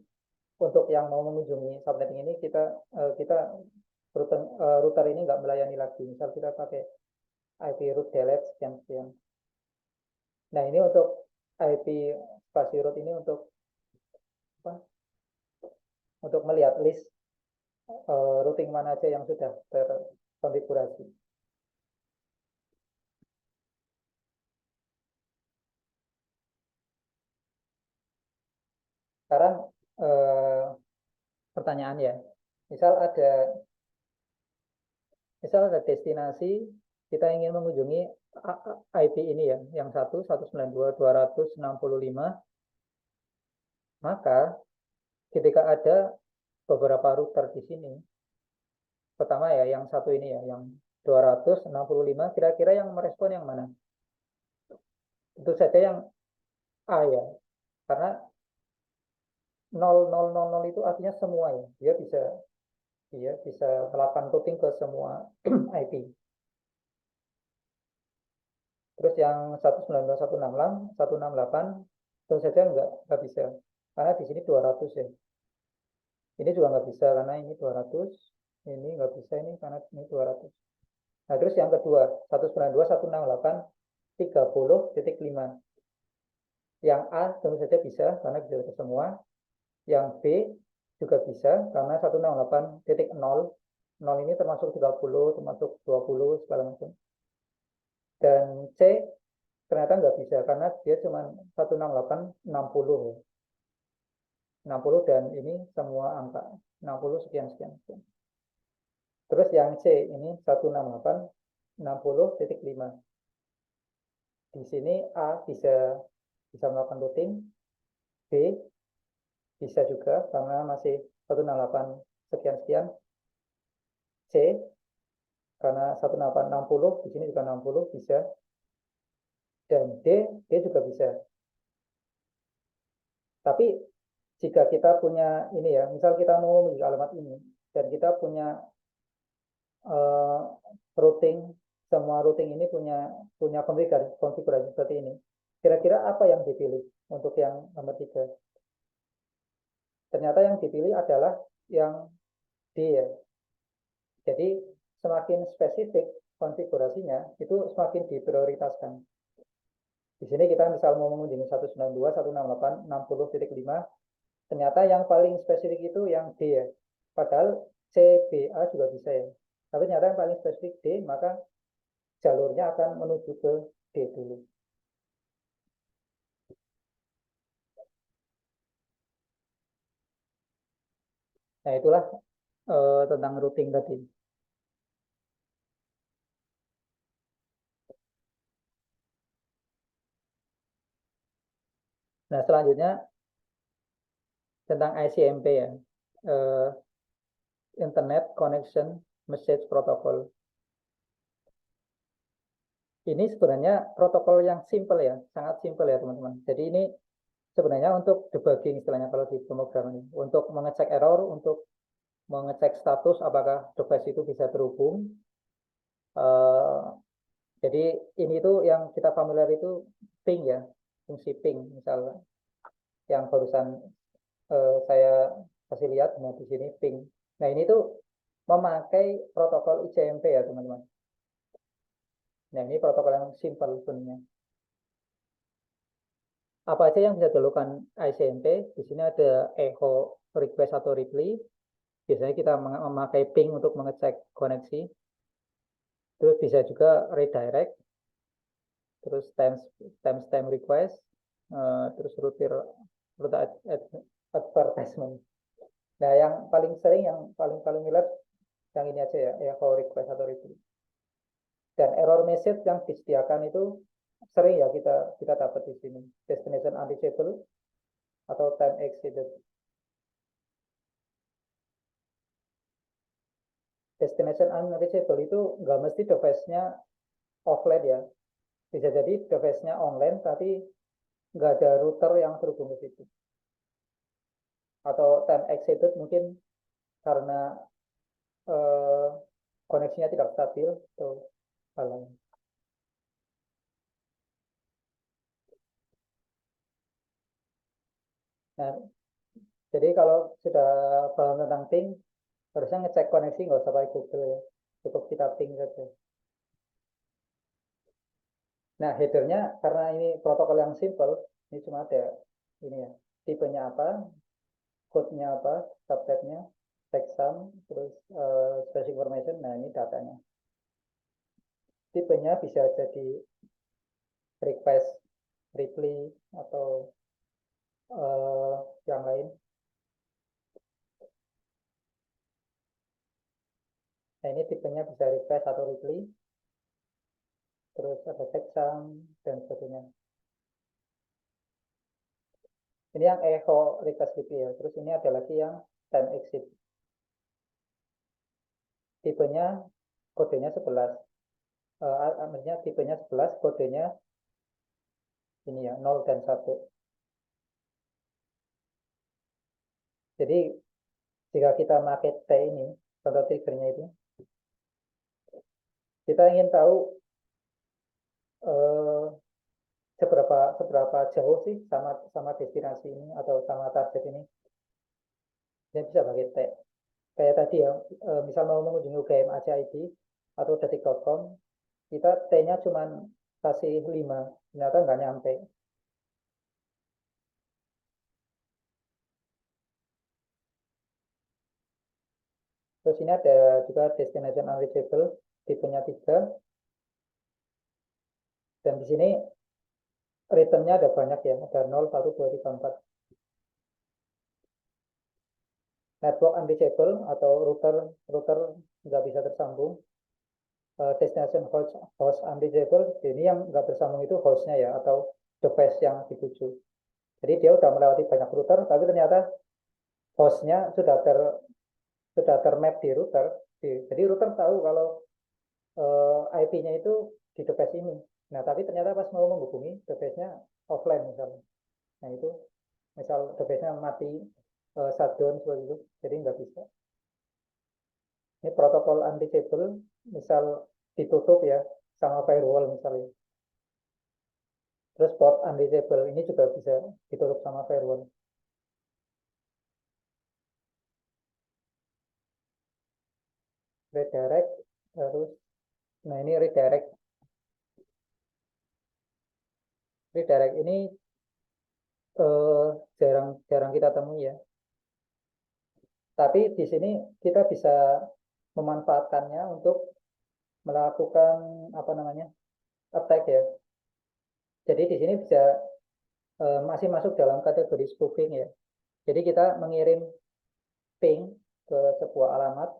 untuk yang mau mengunjungi subnetting ini kita router ini nggak melayani lagi. Misal kita pakai IP root delete sekian-sekian. Nah, ini untuk IP spasi root ini untuk apa? Untuk melihat list routing mana aja yang sudah terkonfigurasi. Sekarang pertanyaan ya, misal ada destinasi kita ingin mengunjungi IP ini ya, yang 192.168.265, maka ketika ada beberapa router di sini, pertama ya yang satu ini ya, yang 265, kira-kira yang merespon yang mana? Tentu saja yang A ya, karena 0000 itu artinya semua ya, dia bisa melakukan routing ke semua IP. Terus yang 192.168 tentu saja nggak bisa, karena di sini 200 ya. Ini juga nggak bisa karena ini 200, ini nggak bisa ini karena ini 200. Nah, terus yang kedua 192.168.30.5. Yang A tentu saja bisa karena bisa ke semua. Yang B juga bisa karena 168.0, 0 ini termasuk 30, termasuk 20 segala macam. Dan C ternyata nggak bisa karena dia cuma 168.60 ya. 60 dan ini semua angka 60 sekian sekian. Terus yang C ini 168.60.5. Di sini A bisa melakukan routing, B bisa juga karena masih 168 sekian sekian, C karena 168.60 di sini juga 60 bisa, dan D juga bisa. Tapi jika kita punya ini ya, misal kita mau memiliki alamat ini dan kita punya routing, semua routing ini punya konfigurasi seperti ini. Kira-kira apa yang dipilih untuk yang nomor 3? Ternyata yang dipilih adalah yang D ya. Jadi semakin spesifik konfigurasinya itu semakin diprioritaskan. Di sini kita misal mau mengunjungi 192.168.60.5, ternyata yang paling spesifik itu yang D ya. Padahal C, B, A juga bisa ya. Tapi ternyata yang paling spesifik D, maka jalurnya akan menuju ke D dulu. Nah, itulah tentang routing tadi. Nah, selanjutnya tentang ICMP ya, Internet Connection Message Protocol. Ini sebenarnya protokol yang simple ya, sangat simple ya teman-teman. Jadi ini sebenarnya untuk debugging istilahnya kalau di pemrograman, untuk mengecek error, untuk mengecek status apakah device itu bisa terhubung. Jadi ini tuh yang kita familiar itu ping ya, fungsi ping misalnya, yang barusan saya kasih lihat, nah di sini ping. Nah, ini tuh memakai protokol ICMP ya teman-teman. Nah, ini protokol yang simple sebenarnya. Apa aja yang bisa dilakukan ICMP? Di sini ada echo request atau reply. Biasanya kita memakai ping untuk mengecek koneksi. Terus bisa juga redirect. Terus timestamp request. Terus route advertisement. Nah, yang paling sering, yang paling familiar, yang ini aja ya, echo request atau reply. Dan error message yang disediakan itu sering ya kita dapat di sini. Destination unreachable atau time exceeded. Destination unreachable itu nggak mesti device-nya offline ya. Bisa jadi device-nya online tapi nggak ada router yang terhubung ke situ. Atau time exceeded mungkin karena eh, koneksinya tidak stabil atau hal lain. Nah, jadi kalau sudah paham tentang ping, Harusnya ngecek koneksi nggak usah pakai Google ya, cukup kita ping saja. Nah, headernya karena ini protokol yang simple, ini cuma ada ini ya, tipenya apa, code-nya apa, subtype-nya, checksum, terus special information. Nah, ini datanya. Tipenya bisa jadi request, reply, atau yang lain. Nah, ini tipenya bisa request atau reply, terus ada checksum, dan sebagainya. Ini yang echo request reply ya. Terus ini ada lagi yang time exit. Tipenya, kodenya 11. Maksudnya tipenya 11, kodenya ini ya, 0 dan 1. Jadi jika kita pakai T ini, contoh triggernya itu, kita ingin tahu eh, seberapa jauh sih sama destinasi ini atau sama target ini. Dia bisa pakai T. Kayak tadi ya, misal mau mengunjungi UGM Aceh ID atau detik.com, kita T-nya cuma kasih 5, ternyata nggak nyampe. Terus ini ada juga destination unreachable, tipenya 3, dan di sini returnnya ada banyak ya, ada 0, 1, 2, 3, 4. Network unreachable atau router nggak bisa tersambung. Destination host unreachable, ini yang nggak tersambung itu hostnya ya, atau device yang dituju. Jadi dia udah melewati banyak router, tapi ternyata hostnya sudah termap di router. Jadi router tahu kalau IP-nya itu di device ini. Nah, tapi ternyata pas mau menghubungi device-nya offline misalnya. Nah, itu misal device-nya mati, shutdown seperti itu, jadi nggak bisa. Ini protokol unreachable, misal ditutup ya sama firewall misalnya. Terus port unreachable ini juga bisa ditutup sama firewall. Redirect, terus, nah ini redirect. Redirect ini jarang kita temui ya. Tapi di sini kita bisa memanfaatkannya untuk melakukan apa namanya attack ya. Jadi di sini bisa masih masuk dalam kategori spoofing ya. Jadi kita mengirim ping ke sebuah alamat,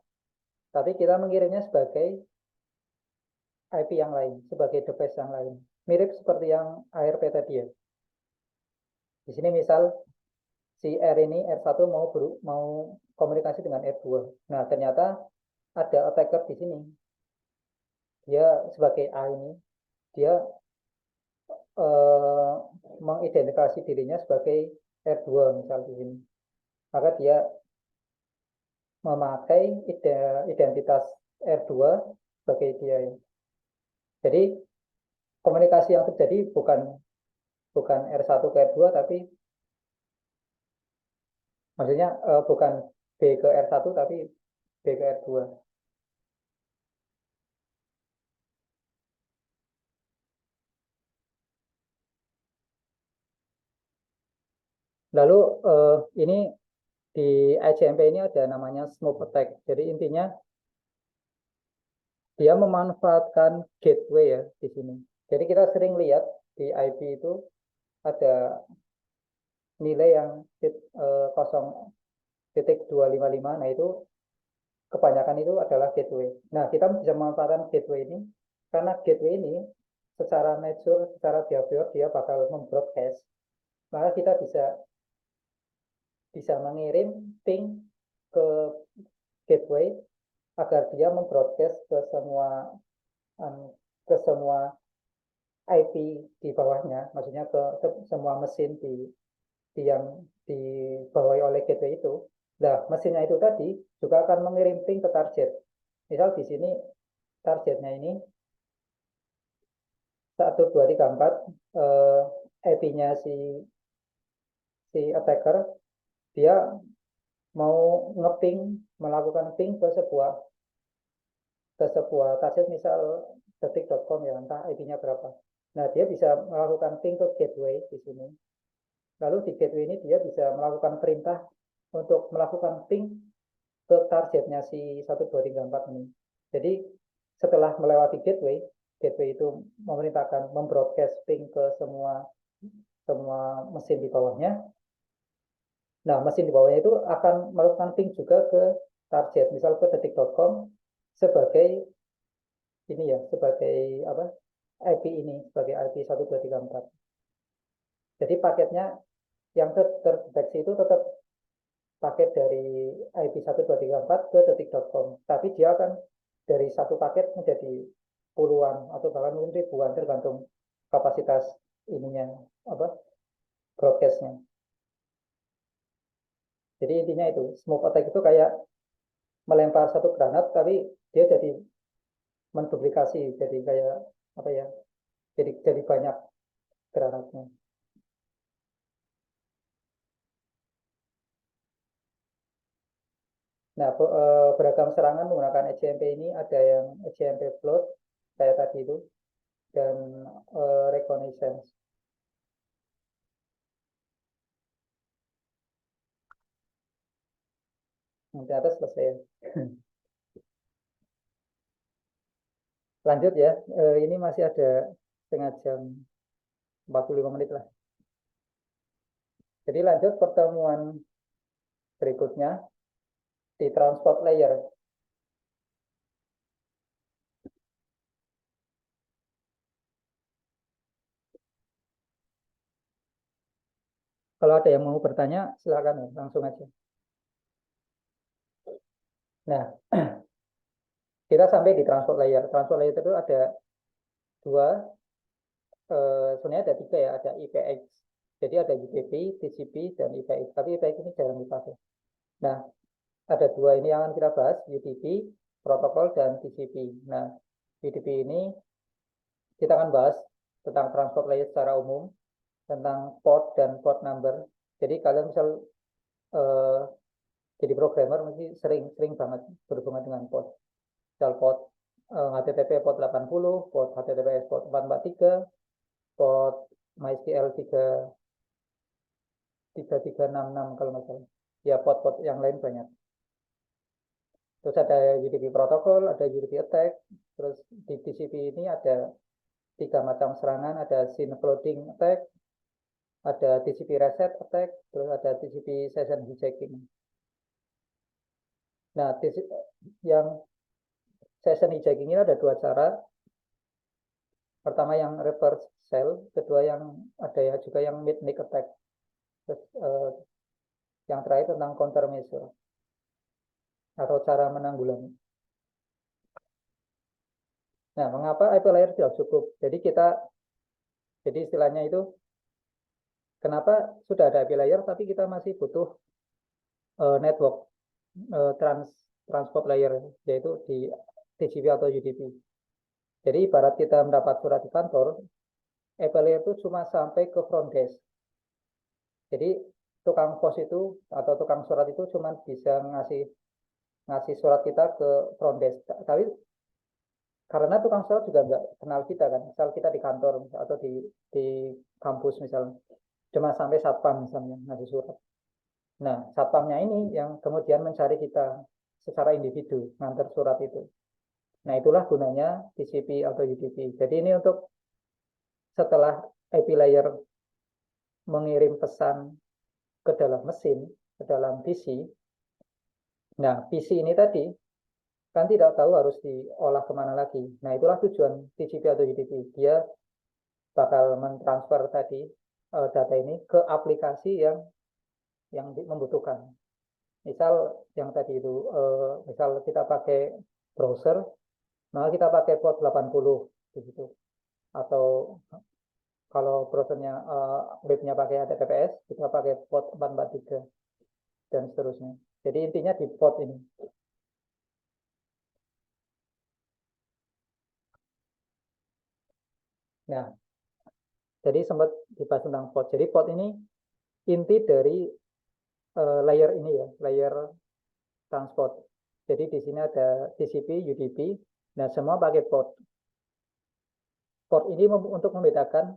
tapi kita mengirimnya sebagai IP yang lain, sebagai device yang lain. Mirip seperti yang ARP tadi ya. Di sini misal si R ini R1 mau komunikasi dengan R2. Nah, ternyata ada attacker di sini. Dia sebagai A ini, dia eh, mengidentifikasi dirinya sebagai R2 misal di sini. Maka dia memakai identitas R2 sebagai dia. Jadi komunikasi yang terjadi bukan bukan R1 ke R2, tapi maksudnya bukan B ke R1 tapi B ke R2. Lalu ini di ICMP ini ada namanya smoke attack. Jadi intinya dia memanfaatkan gateway ya di sini. Jadi kita sering lihat di IP itu ada nilai yang 0.255. Nah, itu kebanyakan itu adalah gateway. Nah, kita bisa memanfaatkan gateway ini karena gateway ini secara nature, secara behavior dia bakal membroadcast. Maka kita bisa mengirim ping ke gateway agar dia membroadcast ke semua IP di bawahnya, maksudnya ke semua mesin yang dibawahi oleh gateway itu. Nah, mesinnya itu tadi juga akan mengirim ping ke target. Misal di sini targetnya ini 1234, IP-nya si attacker, dia mau ngeping, melakukan ping ke sebuah target, misal detik.com ya, entah IP-nya berapa. Nah, dia bisa melakukan ping ke gateway di sini. Lalu di gateway ini dia bisa melakukan perintah untuk melakukan ping ke targetnya si 1234 ini. Jadi setelah melewati gateway, gateway itu memerintahkan membroadcast ping ke semua semua mesin di bawahnya. Nah, mesin di bawahnya itu akan melakukan ping juga ke target, misal ke detik.com sebagai ini ya, sebagai apa? IP ini, sebagai IP 1234. Jadi paketnya yang terdeteksi itu tetap paket dari IP 1234 ke detik.com, tapi dia akan dari satu paket menjadi puluhan atau bahkan mungkin ribuan, tergantung kapasitas ininya, apa, broadcastnya. Jadi intinya itu, smoke attack itu kayak melempar satu granat, tapi dia jadi menduplikasi, jadi kayak apa ya, jadi banyak granatnya. Nah, beragam serangan menggunakan ECMP ini ada yang ECMP float kayak tadi itu, dan reconnaissance. Nanti atas selesai ya. Lanjut ya, ini masih ada setengah jam, 45 menit lah. Jadi lanjut pertemuan berikutnya di transport layer. Kalau ada yang mau bertanya, silakan ya, langsung aja. Nah, kita sampai di transport layer. Transport layer itu ada dua, sebenarnya ada tiga ya, ada IPX. Jadi ada UDP, TCP, dan IPX. Tapi IPX ini jarang dipakai. Nah, ada dua ini yang akan kita bahas, UDP, protokol, dan TCP. Nah, UDP ini kita akan bahas tentang transport layer secara umum, tentang port dan port number. Jadi kalian misal eh, jadi programmer mesti sering banget berhubungan dengan port. Misal port HTTP port 80, port HTTPS port 443, port MySQL 3366 kalau nggak salah. Ya, port-port yang lain banyak. Terus ada UDP protokol, ada UDP attack. Terus di TCP ini ada tiga macam serangan, ada SYN flooding attack, ada TCP reset attack, terus ada TCP session hijacking. Nah, yang session hijacking ini ada dua cara. Pertama yang reverse shell, kedua yang ada ya juga yang mid-make attack. Terus yang terakhir tentang countermeasure atau cara menanggulangi. Nah, mengapa IP layer tidak cukup? Jadi istilahnya itu, kenapa sudah ada IP layer tapi kita masih butuh network transport layer, yaitu di TCP atau UDP. Jadi ibarat kita mendapat surat di kantor, IP layer itu cuma sampai ke front desk. Jadi tukang pos itu atau tukang surat itu cuma bisa ngasih ngasih surat kita ke front desk. Tapi karena tukang surat juga nggak kenal kita kan, misal kita di kantor atau di kampus misalnya, cuma sampai satpam misalnya ngasih surat. Nah, satpamnya ini yang kemudian mencari kita secara individu ngantar surat itu. Nah, itulah gunanya TCP atau UDP. Jadi ini untuk setelah IP layer mengirim pesan ke dalam mesin, ke dalam PC. Nah, PC ini tadi kan tidak tahu harus diolah kemana lagi. Nah, itulah tujuan TCP atau UDP. Dia bakal mentransfer tadi data ini ke aplikasi yang membutuhkan. Misal yang tadi itu, misal kita pakai browser, maka kita pakai port 80 begitu. Atau kalau browsernya webnya pakai HTTPS, kita pakai port 443 dan seterusnya. Jadi intinya di port ini. Nah, jadi sempat dibahas tentang port. Jadi port ini inti dari layer ini ya, layer transport. Jadi di sini ada TCP, UDP. Nah, semua pakai port. Port ini untuk membedakan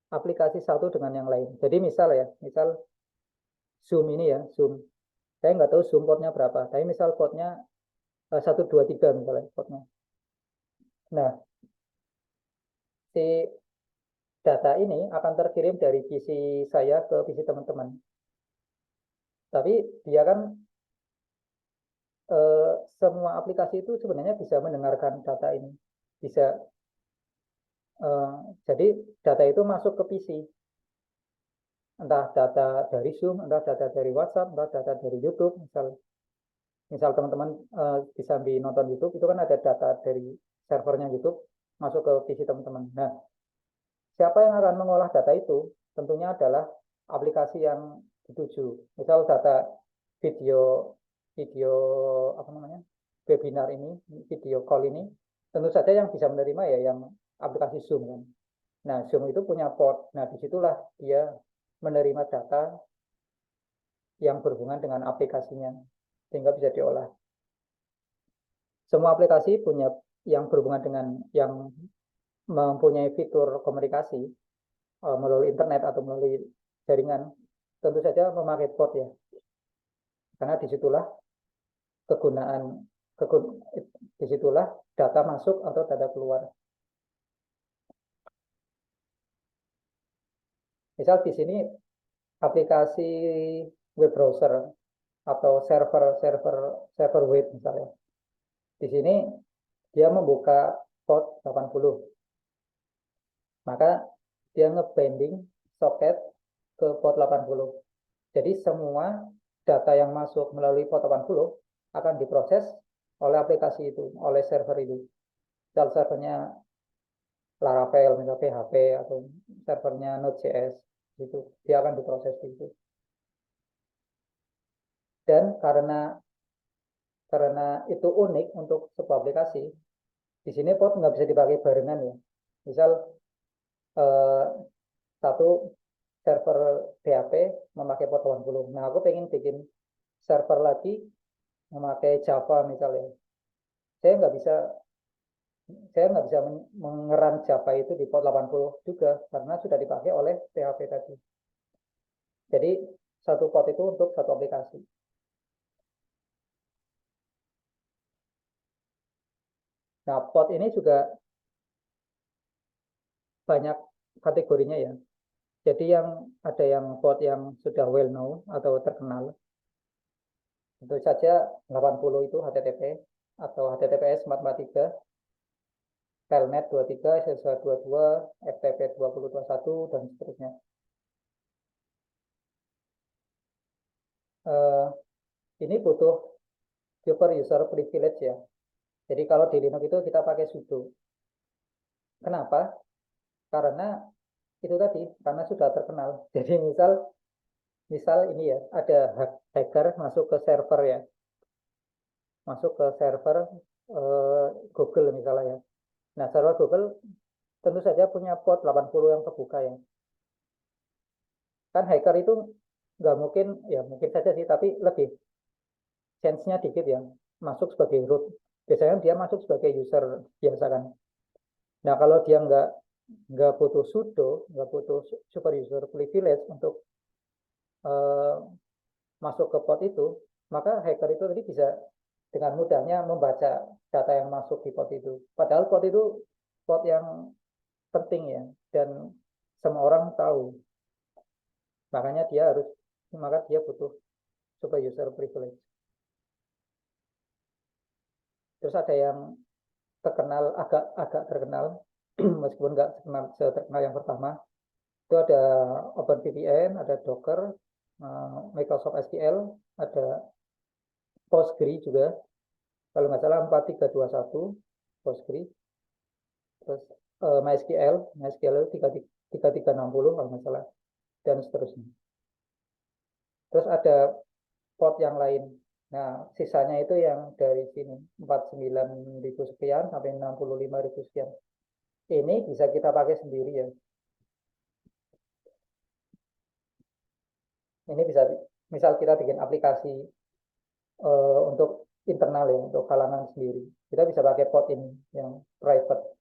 aplikasi satu dengan yang lain. Jadi misal ya, misal Zoom ini ya, Zoom. Saya nggak tahu Zoom portnya berapa, tapi misal portnya 1, 2, 3 misalnya portnya. Nah, si data ini akan terkirim dari PC saya ke PC teman-teman. Tapi dia kan semua aplikasi itu sebenarnya bisa mendengarkan data ini. Bisa jadi data itu masuk ke PC. Entah data dari Zoom, entah data dari WhatsApp, entah data dari YouTube. Misal teman-teman bisa nonton YouTube, itu kan ada data dari servernya YouTube masuk ke PC teman-teman. Nah, siapa yang akan mengolah data itu? Tentunya adalah aplikasi yang dituju. Misal data video video apa namanya? Webinar ini, video call ini, tentu saja yang bisa menerima ya yang aplikasi Zoom kan. Nah, Zoom itu punya port. Nah, disitulah dia menerima data yang berhubungan dengan aplikasinya sehingga bisa diolah. Semua aplikasi punya yang berhubungan dengan yang mempunyai fitur komunikasi melalui internet atau melalui jaringan, tentu saja memakai port ya, karena disitulah kegunaan disitulah data masuk atau data keluar. Misal di sini aplikasi web browser atau server web misalnya. Di sini dia membuka port 80. Maka dia ngebanding soket ke port 80. Jadi semua data yang masuk melalui port 80 akan diproses oleh aplikasi itu, oleh server itu. Misal servernya Laravel, misal PHP, atau servernya Node.js, itu dia akan diproses itu. Dan karena itu unik untuk sebuah aplikasi, di sini port nggak bisa dipakai barengan ya. Misal satu server PHP memakai port 80. Nah, aku pengen bikin server lagi memakai Java misalnya. Saya nggak bisa mengeran Java itu di port 80 juga karena sudah dipakai oleh PHP tadi. Jadi satu port itu untuk satu aplikasi. Nah, port ini juga banyak kategorinya ya. Jadi ada yang port yang sudah well known atau terkenal. Tentu saja 80 itu HTTP atau HTTPS 443, Telnet 23, SSH 22, FTP 2021 dan seterusnya. Ini butuh super user privilege ya. Jadi kalau di Linux itu kita pakai sudo. Kenapa? Karena itu tadi, karena sudah terkenal. Jadi misal ini ya, ada hacker masuk ke server ya, masuk ke server Google misalnya ya. Nah, server Google tentu saja punya port 80 yang terbuka ya. Kan hacker itu nggak mungkin, ya mungkin saja sih, tapi lebih chance-nya dikit ya, masuk sebagai root. Biasanya dia masuk sebagai user biasa kan. Nah, kalau dia nggak butuh sudo, nggak butuh super user privilege untuk masuk ke port itu, maka hacker itu tadi bisa dengan mudahnya membaca data yang masuk di port itu. Padahal port itu port yang penting ya, dan semua orang tahu. Maka dia butuh super user privilege. Terus ada yang terkenal, agak terkenal, meskipun nggak terkenal yang pertama. Itu ada OpenVPN, ada Docker, Microsoft SQL, ada Postgre juga. Kalau nggak salah 4321 Postgre. Terus MySQL itu 3360 kalau nggak salah, dan seterusnya. Terus ada port yang lain. Nah, sisanya itu yang dari sini 49.000 sekian sampai 65.000 sekian. Ini bisa kita pakai sendiri ya. Ini misal kita bikin aplikasi untuk internal ya, untuk kalangan sendiri, kita bisa pakai port ini yang private.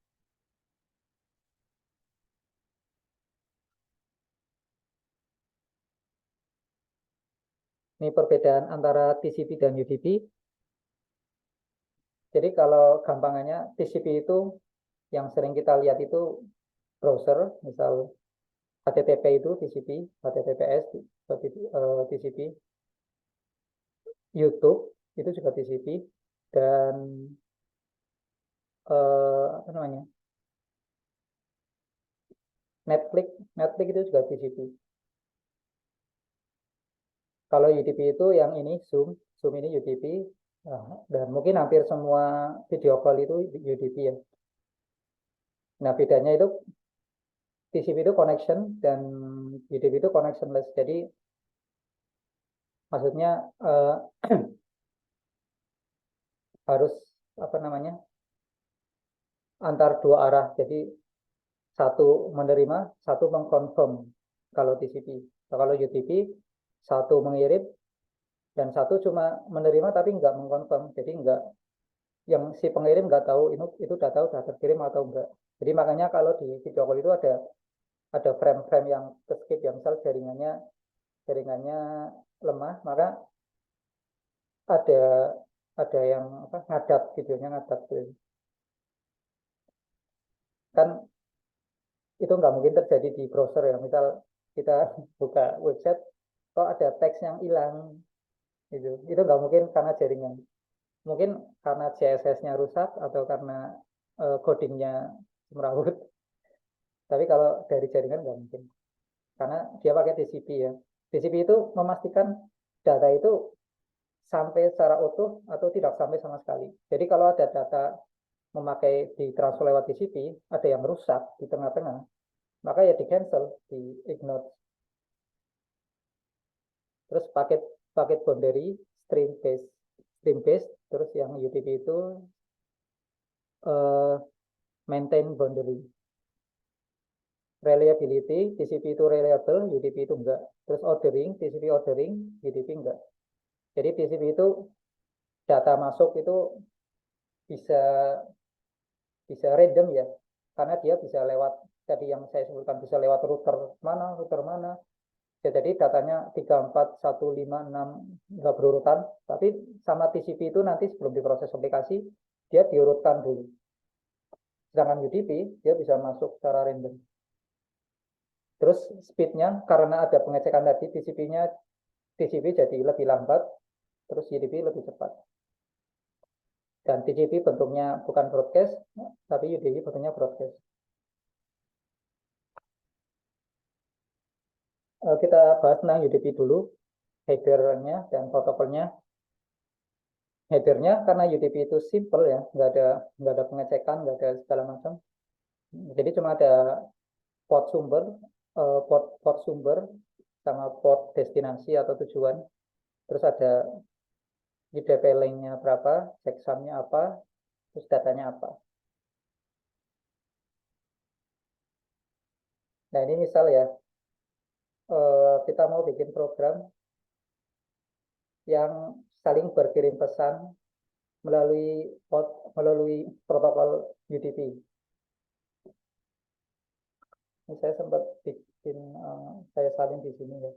Ini perbedaan antara TCP dan UDP. Jadi kalau gampangannya TCP itu yang sering kita lihat itu browser, misal HTTP itu TCP, HTTPS TCP, YouTube itu juga TCP, dan apa namanya, Netflix itu juga TCP. Kalau UDP itu yang ini Zoom ini UDP, dan mungkin hampir semua video call itu UDP ya. Nah bedanya itu TCP itu connection dan UDP itu connectionless. Jadi maksudnya harus apa namanya, antar dua arah. Jadi satu menerima, satu mengkonfirm kalau TCP. Kalau UDP satu mengirim dan satu cuma menerima tapi nggak mengkonfirm. Jadi nggak, yang si pengirim nggak tahu itu data udah terkirim atau enggak. Jadi makanya kalau di video call itu ada frame-frame yang skip, yang misal jaringannya lemah, maka ada ada yang apa, ngadat, videonya ngadat gitu. Kan itu nggak mungkin terjadi di browser ya, misal kita buka website kok ada teks yang hilang, itu nggak mungkin karena jaringan, mungkin karena CSS-nya rusak atau karena codingnya semrawut. Tapi kalau dari jaringan nggak mungkin, karena dia pakai TCP ya. TCP itu memastikan data itu sampai secara utuh atau tidak sampai sama sekali. Jadi kalau ada data memakai ditransfer lewat TCP, ada yang rusak di tengah-tengah, maka ya di cancel, di ignore. Terus paket paket boundary, stream based, terus yang UDP itu maintain boundary. Reliability, TCP itu reliable, UDP itu enggak. Terus ordering, TCP ordering, UDP enggak. Jadi TCP itu data masuk itu bisa bisa random ya, karena dia bisa lewat, tadi yang saya sebutkan, bisa lewat router mana. Ya, jadi datanya 3, 4, 1, 5, 6 nggak berurutan, tapi sama TCP itu nanti sebelum diproses aplikasi dia diurutkan dulu. Sedangkan UDP dia bisa masuk secara random. Terus speednya karena ada pengecekan tadi, TCP jadi lebih lambat, terus UDP lebih cepat. Dan TCP bentuknya bukan broadcast, tapi UDP bentuknya broadcast. Kita bahas tentang UDP dulu, headernya dan protokolnya. Headernya karena UDP itu simple ya, nggak ada pengecekan, nggak ada segala macam. Jadi cuma ada port sumber, port sumber sama port destinasi atau tujuan. Terus ada UDP link-nya berapa, checksumnya apa, terus datanya apa. Nah ini misal ya, kita mau bikin program yang saling berkirim pesan melalui protokol UDP. Ini saya sempat bikin, saya salin di sini ya.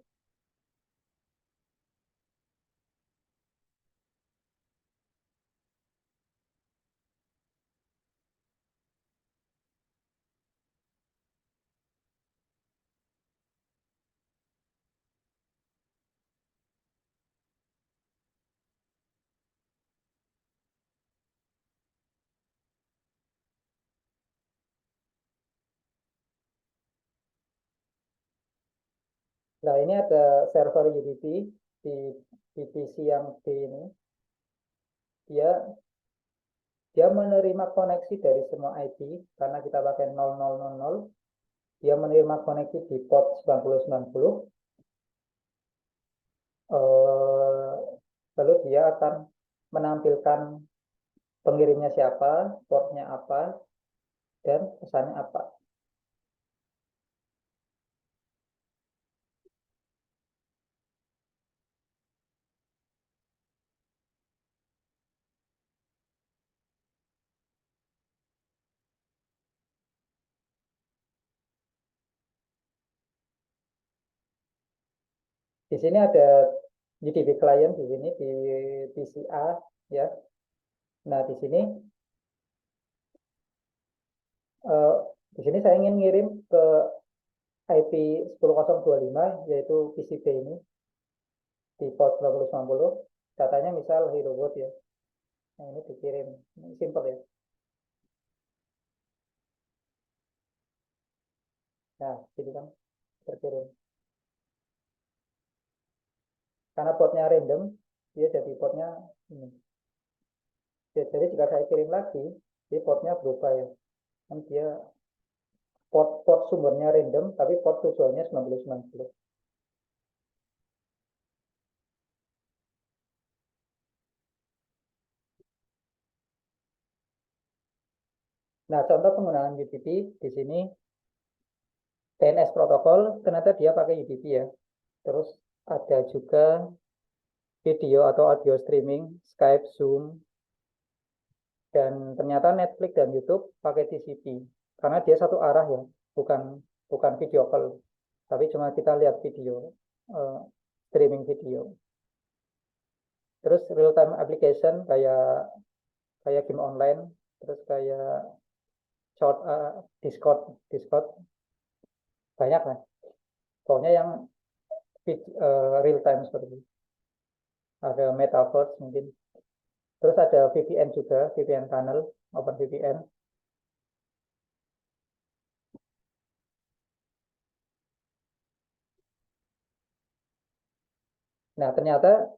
Nah ini ada server UDP di PC yang D ini. Dia dia menerima koneksi dari semua IP karena kita pakai 0000. Dia menerima koneksi di port 9090. Lalu dia akan menampilkan pengirimnya siapa, portnya apa, dan pesannya apa. Di sini ada UDP client di sini di PCA ya. Nah, eh, di sini saya ingin ngirim ke IP 10025 yaitu PCB ini di port 2090. Datanya misal Hero Boot ya. Nah, ini dikirim. Ini simple ya. Nah, jadi kan terkirim. Karena portnya random, dia jadi portnya ini. Ya, jadi jika saya kirim lagi, dia portnya berubah ya. Kan dia port sumbernya random, tapi port tujuannya 9090. Nah, contoh penggunaan UDP di sini TNS protokol, ternyata dia pakai UDP ya. Terus ada juga video atau audio streaming, Skype, Zoom, dan ternyata Netflix dan YouTube pakai TCP. Karena dia satu arah ya, bukan bukan video call, tapi cuma kita lihat video, eh, streaming video. Terus real time application kayak kayak game online, terus kayak short Discord, Discord banyak lah. Pokoknya yang real time seperti itu. Ada metaverse mungkin. Terus ada VPN juga, VPN tunnel, Open VPN. Nah, ternyata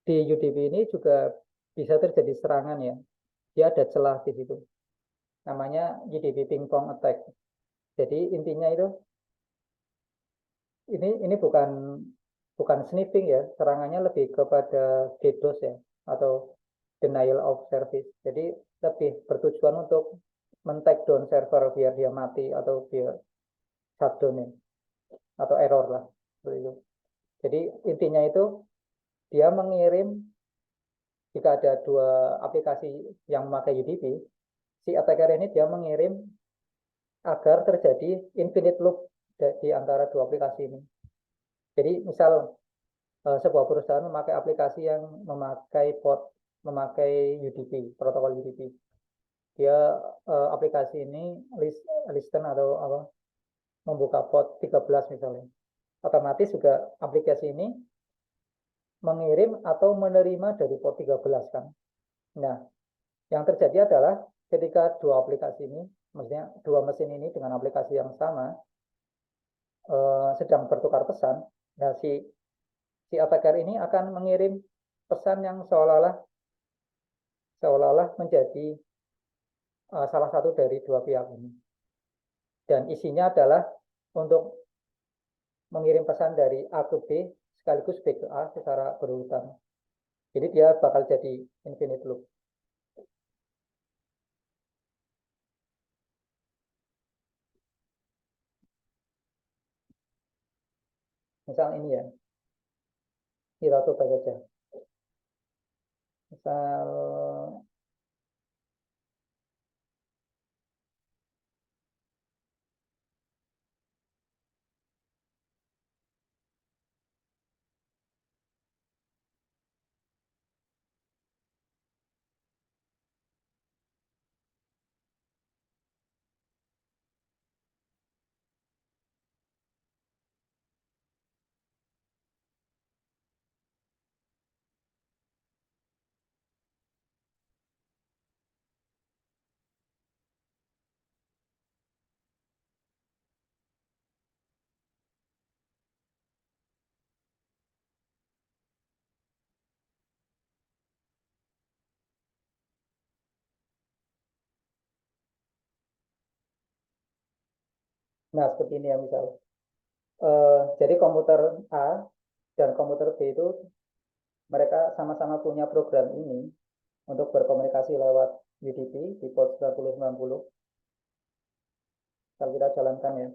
di UDP ini juga bisa terjadi serangan ya. Dia ada celah di situ. Namanya UDP ping-pong attack. Jadi intinya itu ini bukan bukan sniffing ya, serangannya lebih kepada DDoS ya atau denial of service. Jadi lebih bertujuan untuk men-take down server biar dia mati atau biar shutdown ya, atau error lah seperti itu. Jadi intinya itu dia mengirim jika ada dua aplikasi yang memakai UDP, si attacker ini dia mengirim agar terjadi infinite loop di antara dua aplikasi ini. Jadi misal sebuah perusahaan memakai aplikasi yang memakai UDP, protokol UDP. Dia aplikasi ini listen atau apa membuka port 13 misalnya. Otomatis juga aplikasi ini mengirim atau menerima dari port 13 kan. Nah, yang terjadi adalah ketika dua aplikasi ini, maksudnya dua mesin ini dengan aplikasi yang sama sedang bertukar pesan, nah si attacker ini akan mengirim pesan yang seolah-olah menjadi salah satu dari dua pihak ini. Dan isinya adalah untuk mengirim pesan dari A ke B sekaligus B ke A secara berurutan. Jadi dia bakal jadi infinite loop. Misal ini ya, kita coba saja. Misal nah seperti ini ya misal. Jadi komputer A dan komputer B itu mereka sama-sama punya program ini untuk berkomunikasi lewat UDP di port 9090. Kalau kita jalankan ya.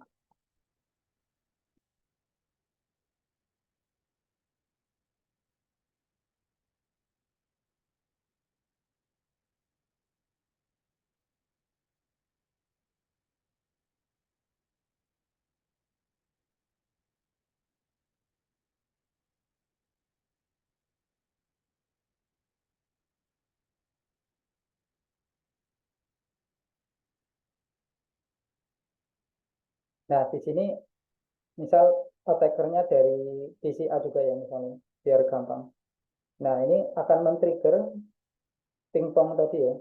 Nah, di sini misal attackernya dari PC A juga ya misalnya, biar gampang. Nah, ini akan men-trigger pingpong tadi ya.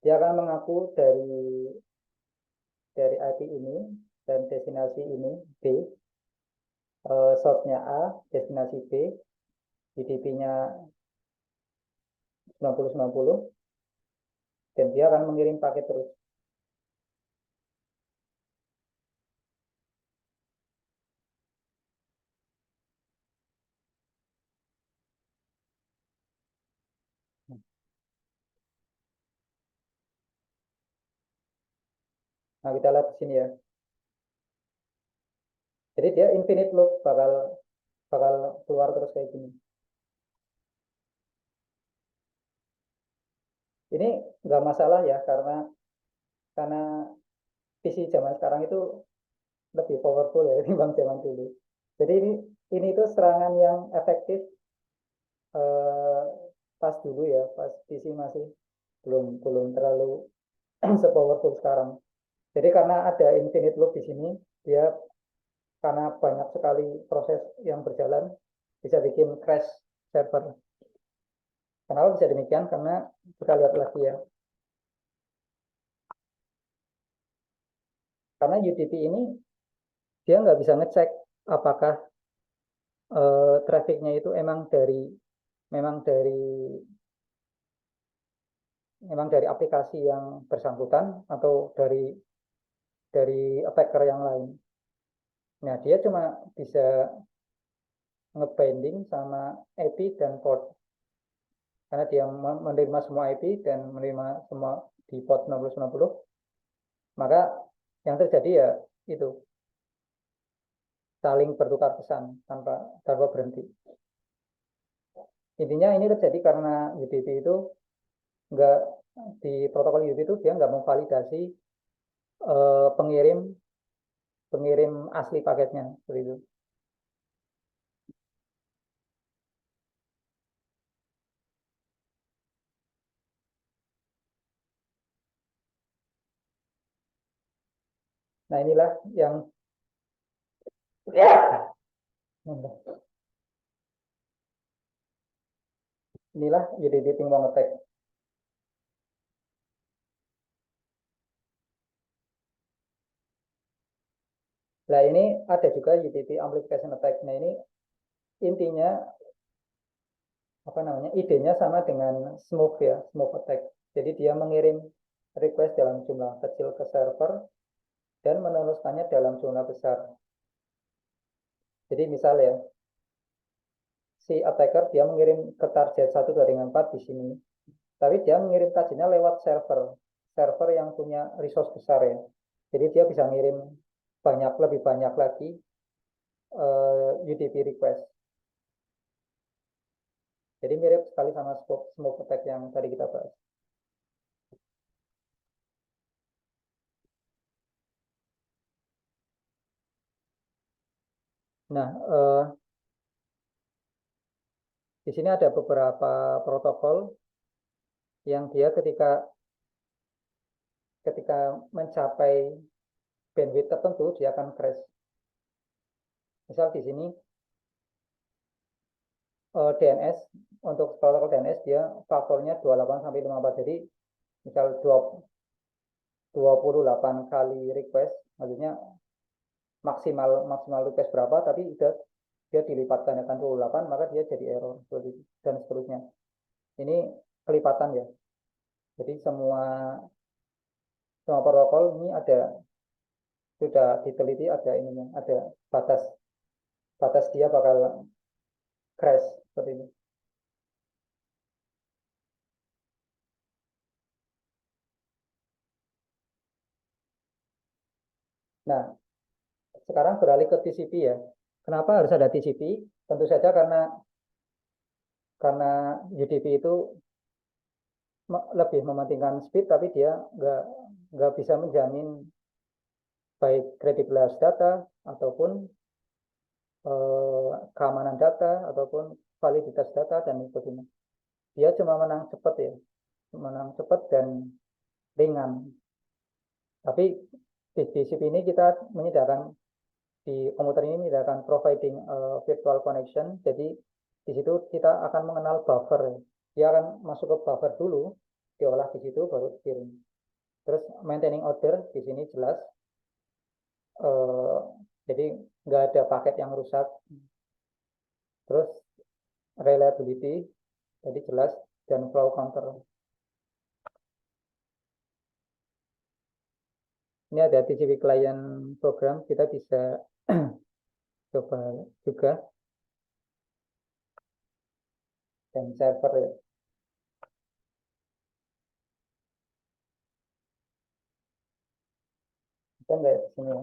Dia akan mengaku dari IP ini dan destinasi ini B, source-nya A, destinasi B, UDP-nya 9090, dan dia akan mengirim paket terus. Nah, kita lihat di sini ya. Jadi dia infinite loop, bakal bakal keluar terus kayak gini. Ini nggak masalah ya, karena PC zaman sekarang itu lebih powerful ya dibanding zaman dulu. Jadi ini itu serangan yang efektif eh, pas dulu ya, pas PC masih belum belum terlalu sepowerful sekarang. Jadi karena ada infinite loop di sini, dia karena banyak sekali proses yang berjalan bisa bikin crash server. Kenapa bisa demikian? Karena kita lihat lagi ya. Karena UDP ini dia nggak bisa ngecek apakah trafficnya itu memang dari memang dari aplikasi yang bersangkutan atau dari attacker yang lain. Nah, dia cuma bisa ngebinding sama IP dan port. Karena dia menerima semua IP dan menerima semua di port 9090, maka yang terjadi ya itu saling bertukar pesan tanpa berhenti. Intinya ini terjadi karena UDP itu nggak di protokol UDP itu dia nggak memvalidasi pengirim pengirim asli paketnya seperti itu. Nah, inilah yang inilah UDP ping pong attack. Nah, ini ada juga UDP amplification attack. Nah, ini intinya apa namanya? Idenya sama dengan smoke ya, smoke attack. Jadi dia mengirim request dalam jumlah kecil ke server dan meneruskannya dalam jumlah besar. Jadi misalnya si attacker dia mengirim ke target 1 2 3 4 di sini, tapi dia mengirim tajinya lewat server yang punya resource besar ya. Jadi dia bisa ngirim lebih banyak lagi UDP request. Jadi mirip sekali sama smoke attack yang tadi kita bahas. Nah, di sini ada beberapa protokol yang dia ketika mencapai bandwidth tertentu dia akan crash. Misal di sini DNS, untuk protokol DNS dia faktornya 28 sampai 54. Jadi misal 28 kali request, maksudnya maksimal maksimal request berapa, tapi dia dilipat gandakan 28, maka dia jadi error dan seterusnya. Ini kelipatan ya. Jadi semua protokol ini sudah diteliti, ada ininya, ada batas batas dia bakal crash seperti ini. Nah, sekarang beralih ke TCP ya. Kenapa harus ada TCP? Tentu saja karena UDP itu lebih mementingkan speed, tapi dia nggak bisa menjamin baik kredibilitas data ataupun keamanan data ataupun validitas data dan sebagainya. Dia cuma menang cepat ya, menang cepat dan ringan. Tapi di CP ini kita menyediakan, di komputer ini menyediakan providing virtual connection. Jadi di situ kita akan mengenal buffer. Dia akan masuk ke buffer dulu, diolah di situ baru dikirim. Terus maintaining order di sini jelas. Jadi nggak ada paket yang rusak. Terus reliability, jadi jelas, dan flow counter. Ini ada TCP client program, kita bisa coba juga, dan server ya. Kita nggak di sini ya.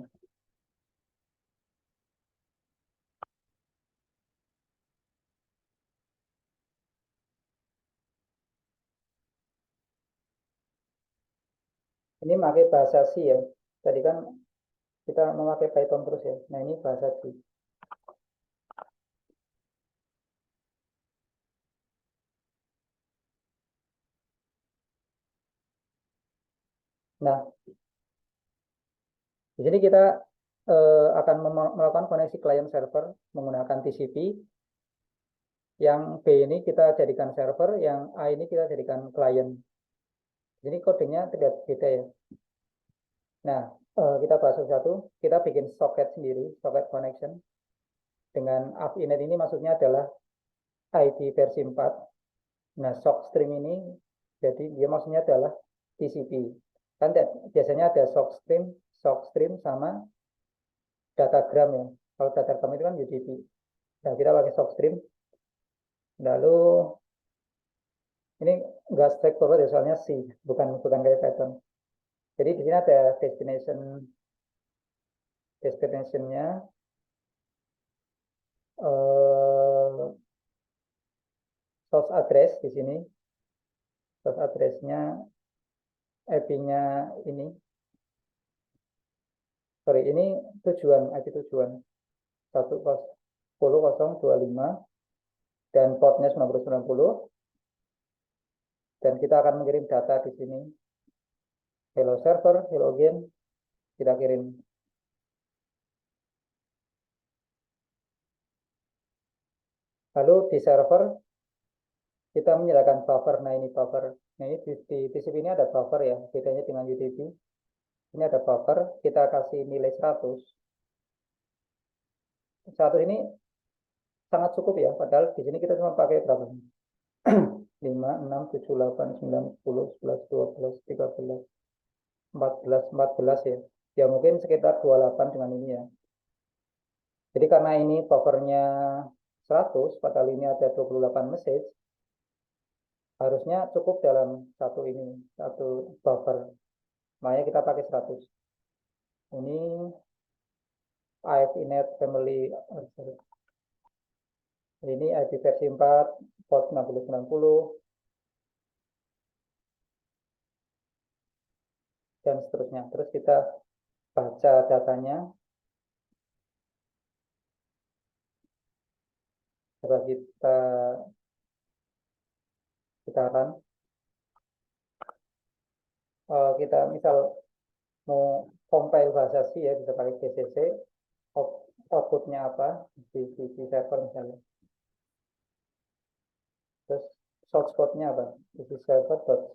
Ini pakai bahasa C ya. Tadi kan kita memakai Python terus ya. Nah ini bahasa C. Nah, di sini kita akan melakukan koneksi client server menggunakan TCP. Yang B ini kita jadikan server, yang A ini kita jadikan client. Jadi kodenya tidak beda ya. Nah, kita bahas satu. Kita bikin socket sendiri, socket connection. Dengan AVNet ini maksudnya adalah ID versi 4. Nah, sock stream ini, jadi dia maksudnya adalah TCP. Kan biasanya ada sock stream sama datagram ya. Kalau datagram itu kan UDP. Nah, kita pakai sock stream. Lalu ini enggak straightforward ya, soalnya C, bukan kayak Python. Jadi di sini ada destinationnya, source address di sini, source addressnya, IP-nya ini, sorry ini tujuan, IP tujuan 10.025 dan portnya 9090, dan kita akan mengirim data di sini. Hello server, hello again, kita kirim. Lalu di server kita menyediakan buffer. Nah ini buffer. Nah ini di TCP ini ada buffer ya, bedanya dengan UDP. Ini ada buffer, kita kasih nilai 100. 100 ini sangat cukup ya, padahal di sini kita cuma pakai berapa? 5, 6, 7, 8, 9, 10, 11, 12, 13, 14 ya. Ya mungkin sekitar 28 dengan ini ya. Jadi karena ini buffernya 100, padahal ini ada 28 message, harusnya cukup dalam satu buffer. Makanya kita pakai 100. Ini AFNet family, ini IP versi 4, port 6090, dan seterusnya. Terus kita baca datanya. Coba kita run. Kita misal mau compile bahasa C ya, bisa pakai GCC. Outputnya apa di server misalnya. Terus source code-nya apa? Di server.c.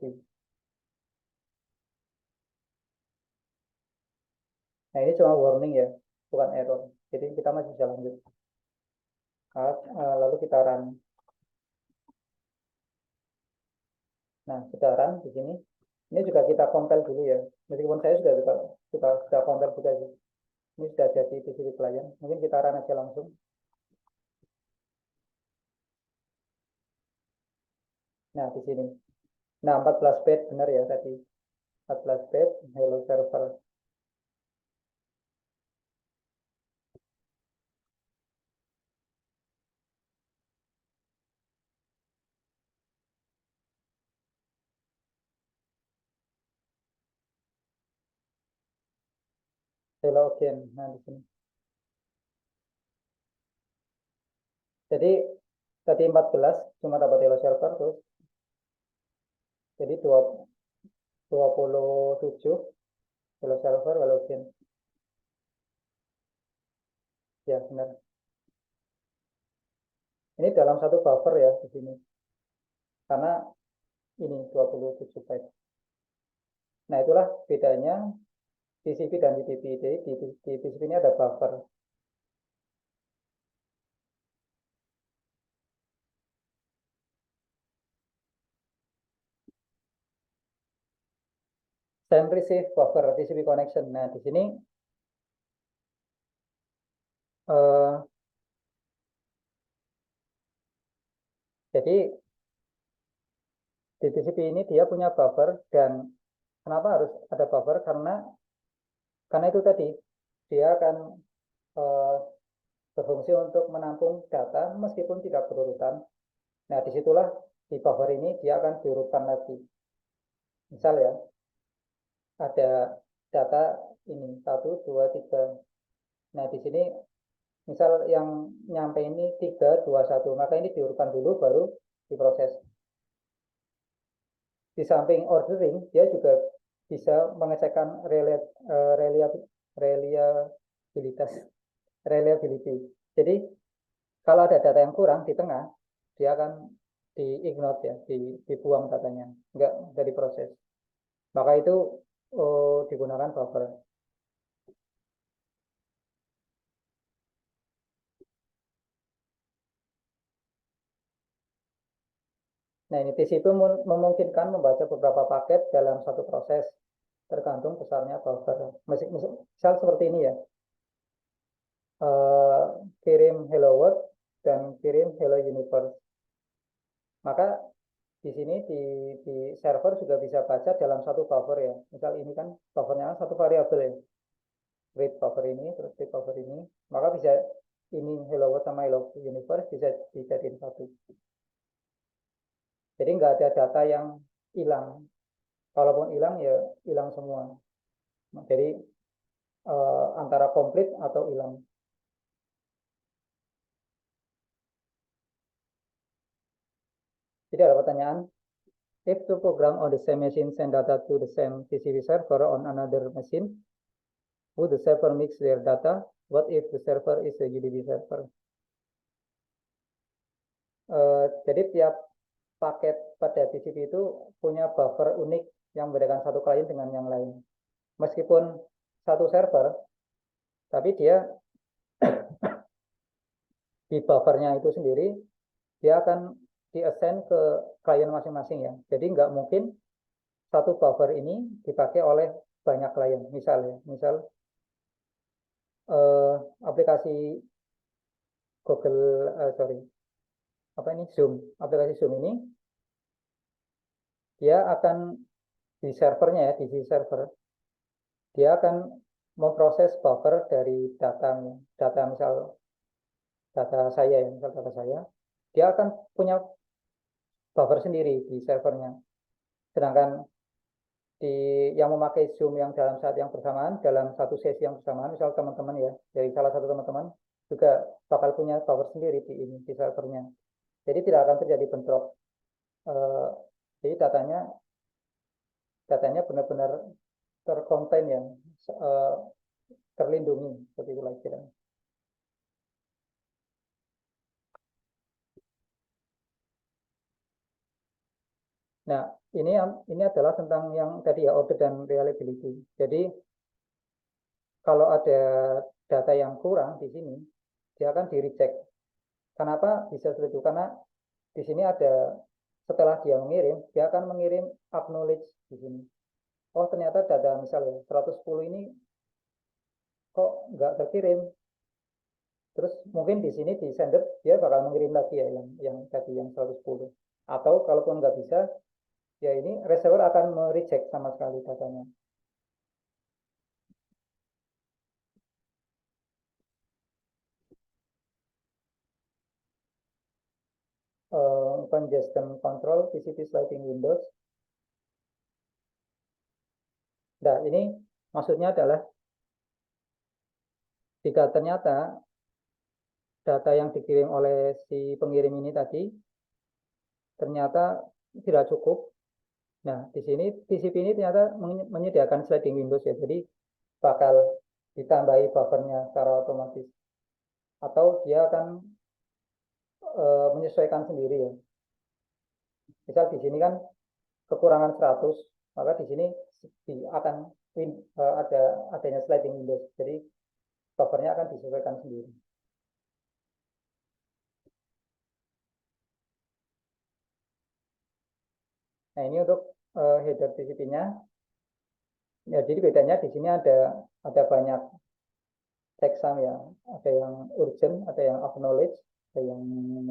Nah ini cuma warning ya, bukan error. Jadi kita masih bisa lanjut. Lalu kita run. Nah kita run di sini. Ini juga kita compile dulu ya. Meskipun saya sudah compile juga sih. Ini sudah jadi TCP client. Mungkin kita run aja langsung. Nah di sini. Nah 14 bit benar ya tadi. 14 bit hello server. Hello again. Nah di sini. Jadi tadi 14 cuma dapat hello server terus. Jadi 27 hello server, hello gen. Ya, benar. Ini dalam satu buffer ya di sini. Karena ini 27 byte. Nah, itulah bedanya TCP dan UDP. Di TCP ini ada buffer. Send receive buffer TCP connection. Nah, di sini jadi di TCP ini dia punya buffer, dan kenapa harus ada buffer? Karena itu tadi dia akan berfungsi untuk menampung data meskipun tidak berurutan. Nah, disitulah di buffer ini dia akan diurutkan lagi. Misal ya, ada data ini 1, 2, 3. Nah, di sini misal yang nyampe ini 3, 2, 1, maka ini diurutkan dulu baru diproses. Di samping ordering, dia juga bisa mengecekkan reliability. Jadi kalau ada data yang kurang di tengah, dia akan di-ignore ya, dibuang datanya, enggak dari proses. Maka itu digunakan buffer. Nah, ini TCP memungkinkan membaca beberapa paket dalam satu proses, tergantung besarnya buffer. Misal seperti ini ya, kirim hello world dan kirim hello universe. Maka di sini di server juga bisa baca dalam satu buffer ya. Misal ini kan buffernya satu variabel ya, read buffer ini terus read buffer ini, maka bisa ini hello world sama hello universe bisa dijadiin satu. Jadi nggak ada data yang hilang. Kalaupun hilang ya hilang semua. Jadi antara komplit atau hilang. Jadi ada pertanyaan, if two program on the same machine send data to the same TCP server on another machine, would the server mix their data? What if the server is a UDP server? Jadi tiap paket pada TCP itu punya buffer unik yang membedakan satu klien dengan yang lain. Meskipun satu server, tapi dia di buffernya itu sendiri, dia akan di-assign ke klien masing-masing ya. Jadi nggak mungkin satu buffer ini dipakai oleh banyak klien. Misal aplikasi Google, Zoom, aplikasi Zoom ini dia akan di servernya ya, di server, dia akan memproses buffer dari data misal data saya ya, misal data saya, dia akan punya buffer sendiri di servernya. Sedangkan yang memakai Zoom yang dalam saat yang bersamaan, dalam satu sesi yang bersamaan, misal teman-teman ya, dari salah satu teman-teman juga bakal punya buffer sendiri di servernya. Jadi tidak akan terjadi bentrok. Jadi datanya benar-benar terkonten ya, terlindungi seperti itulah istilahnya. Nah, ini adalah tentang yang tadi ya, order dan reliability. Jadi kalau ada data yang kurang di sini, dia akan di-reject. Kenapa bisa seperti itu? Karena di sini ada, setelah dia mengirim, dia akan mengirim acknowledge di sini. Oh, ternyata data misalnya 110 ini kok nggak terkirim. Terus mungkin di sini di sender dia bakal mengirim lagi ya yang tadi yang 110. Atau kalaupun nggak bisa, ya ini receiver akan mereject sama sekali datanya. Congestion control TCP sliding windows. Nah, ini maksudnya adalah jika ternyata data yang dikirim oleh si pengirim ini tadi ternyata tidak cukup, Nah, di sini TCP ini ternyata menyediakan sliding windows ya. Jadi bakal ditambahi buffernya secara otomatis atau dia akan menyesuaikan sendiri ya. Misal di sini kan kekurangan 100, maka di sini akan ada adanya sliding windows. Jadi buffernya akan disesuaikan sendiri. Nah, ini untuk header TCP-nya. Ya, jadi bedanya di sini ada banyak checksum ya. Ada yang urgent, ada yang acknowledge, ada yang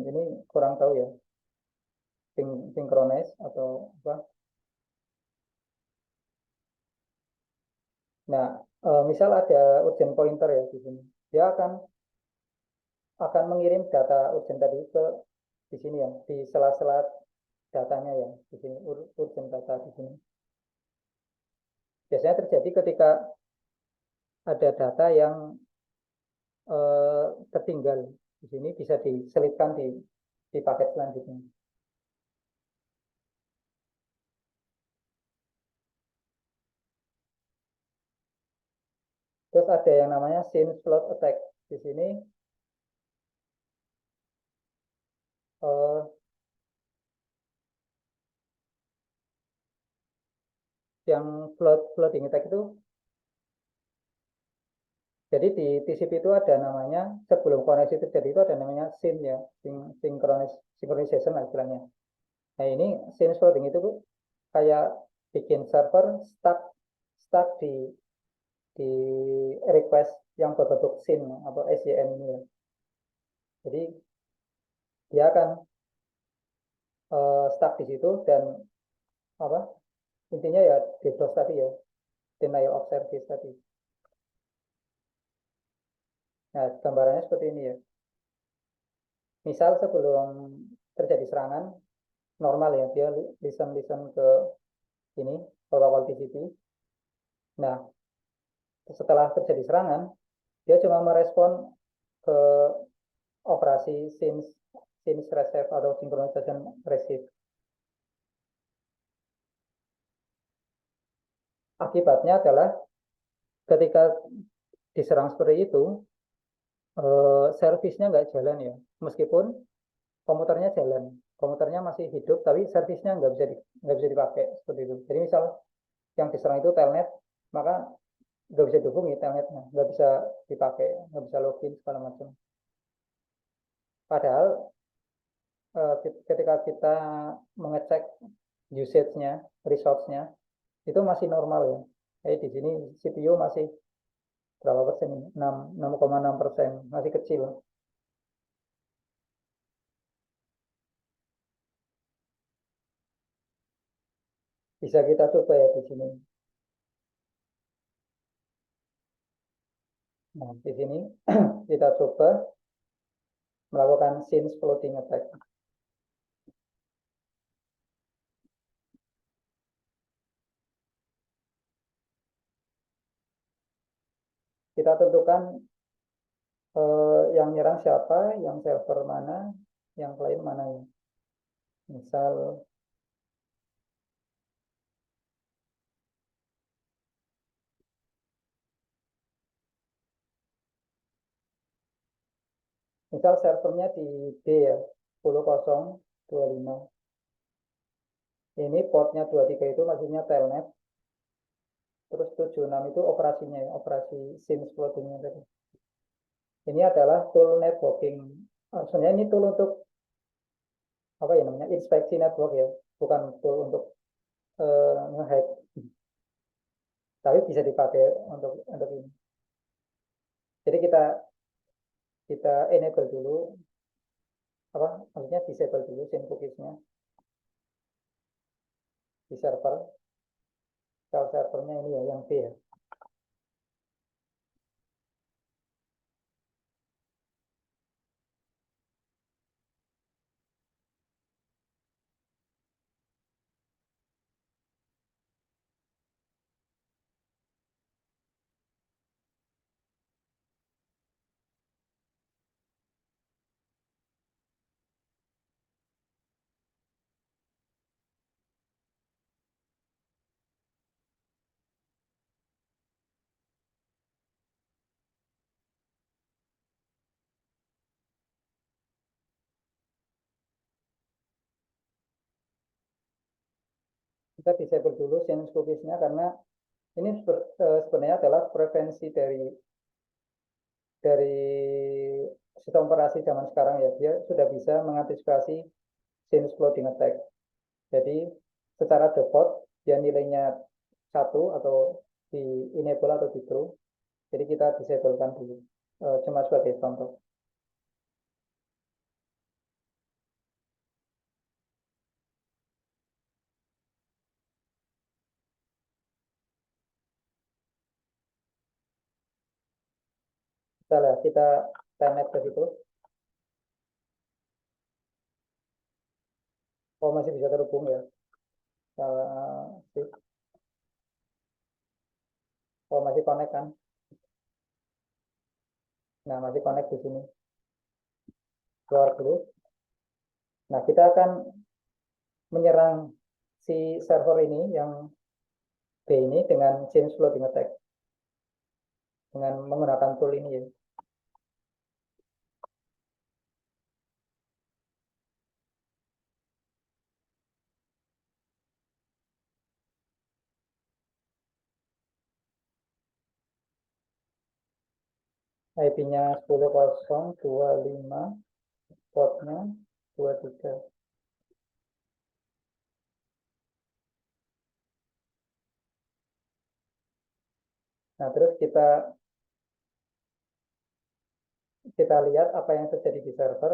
ini kurang tahu ya. Synchronize atau apa. Nah, misal ada urgent pointer ya di sini. Dia akan mengirim data urgent tadi ke di sini ya, di sela-sela datanya ya, di sini urgent data di sini. Biasanya terjadi ketika ada data yang tertinggal di sini bisa diselipkan di paket selanjutnya. Terus ada yang namanya sync float attack. Di sini eh, yang floating attack itu, jadi di TCP itu ada namanya, sebelum koneksi terjadi itu ada namanya sync ya, synchronization lah istilahnya. Nah, ini sync floating itu kayak bikin server stuck stuck di request yang berbentuk SYN atau SYN ini ya. Jadi dia akan stuck di situ dan apa, intinya ya DDoS tadi ya, denial of service tadi. Nah, gambarannya seperti ini ya. Misal sebelum terjadi serangan normal ya, dia listen listen ke ini protokol TCP. Nah, setelah terjadi serangan dia cuma merespon ke operasi since receive atau synchronization receive. Akibatnya adalah ketika diserang seperti itu, servisnya nggak jalan ya. Meskipun komputernya jalan, komputernya masih hidup, tapi servisnya nggak bisa dipakai seperti itu. Jadi misal yang diserang itu telnet, maka nggak bisa dihubungi telnetnya, nggak bisa dipakai, nggak bisa login segala macam. Padahal ketika kita mengecek usage-nya, resource-nya, itu masih normal ya. Di sini CPU masih berapa persen ini? 6,6%, masih kecil. Bisa kita coba ya di sini. Nah, di sini kita coba melakukan since floating attack. Kita tentukan yang nyerang siapa, yang server mana, yang klien mana ya. Misal, misal servernya di D ya, 10.025. Ini portnya 23 itu maksudnya telnet. Terus 76 itu operasinya ya, operasi SIM floatingnya tadi. Ini adalah tool networking. Sebenarnya ini tool untuk apa ya namanya, inspeksi network ya, bukan tool untuk nge-hack. Tapi bisa dipakai untuk ini. Jadi kita kita enable dulu, apa maksudnya disable dulu SIM cookiesnya di server. Kalau servernya ini ya yang B ya. Kita disable dulu change cookies-nya karena ini sebenarnya adalah prevensi dari sistem operasi zaman sekarang ya. Dia sudah bisa mengantisipasi change flooding attack. Jadi secara default dia nilainya 1 atau di enable atau di true. Jadi kita disablekan dulu. Cuma sebagai contoh. Kita telnet ke situ. Oh, masih bisa terhubung ya. Uh, oh, masih connect kan? Nah, masih connect di sini. Keluar dulu. Nah, kita akan menyerang si server ini yang B ini dengan change flooding attack. Dengan menggunakan tool ini ya. IP-nya 10.025, portnya 23. Nah, terus kita lihat apa yang terjadi di server.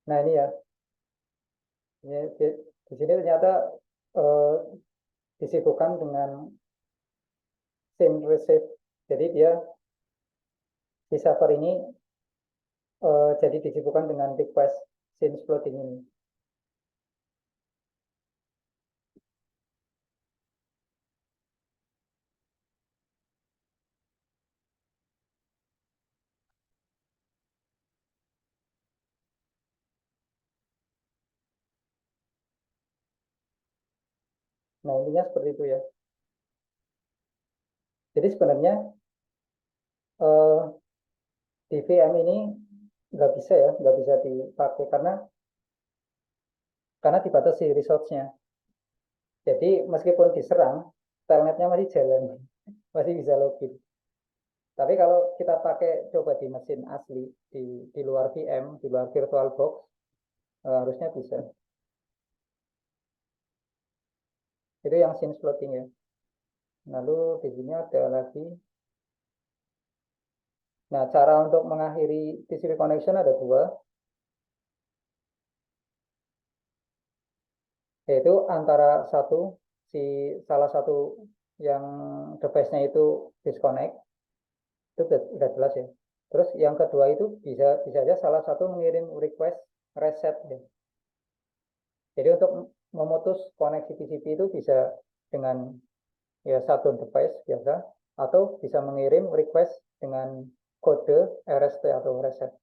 Nah, ini ya. Ini, di sini ternyata eh, disibukkan dengan send receive. Jadi dia di server ini jadi disibukkan dengan request since floating ini. Nah, intinya seperti itu ya. Jadi sebenarnya eh, di VM ini nggak bisa ya, nggak bisa dipakai karena dibatasi resource-nya. Jadi meskipun diserang, telnetnya masih jalan, masih bisa login. Tapi kalau kita pakai coba di mesin asli, di luar VM, di luar VirtualBox, harusnya bisa. Itu yang scene floating ya. Lalu di sini ada lagi. Nah, cara untuk mengakhiri TCP connection ada dua, yaitu antara si salah satu yang device-nya itu disconnect, itu udah jelas ya. Terus yang kedua itu bisa aja salah satu mengirim request reset ya. Jadi untuk memutus koneksi TCP itu bisa dengan ya satu device biasa atau bisa mengirim request dengan kode RST atau reset.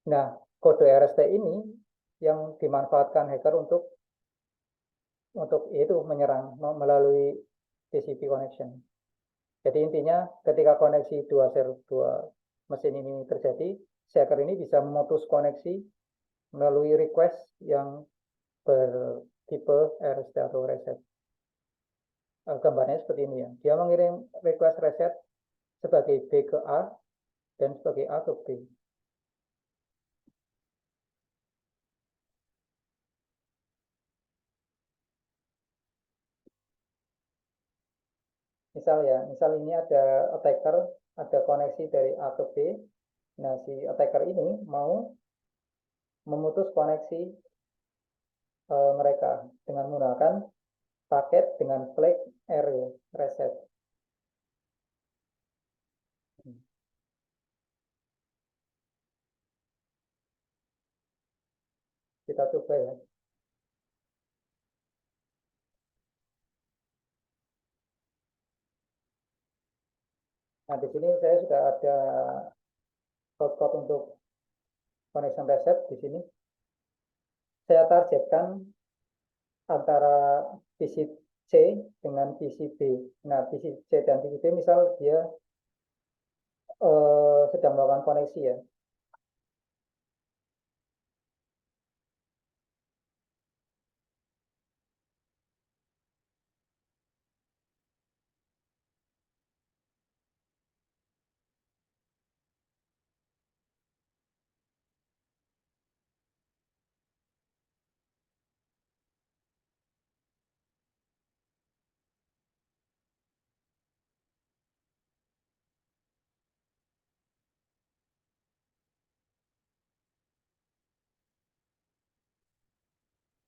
Nah, kode RST ini yang dimanfaatkan hacker untuk itu menyerang melalui TCP connection. Jadi intinya ketika koneksi dua mesin ini terjadi, hacker ini bisa memutus koneksi melalui request yang bertipe RST atau reset. Gambarnya seperti ini ya. Dia mengirim request reset sebagai B ke A dan sebagai A ke B. Misal ini ada attacker, ada koneksi dari A ke B. Nah, si attacker ini mau memutus koneksi mereka dengan menggunakan paket dengan flag R ya, reset. Kita coba ya. Nah, di sini saya sudah ada shortcut untuk connection reset di sini. Saya targetkan antara visit C dengan visi B. Nah, visi C dan visi B misal dia sedang melakukan koneksi ya.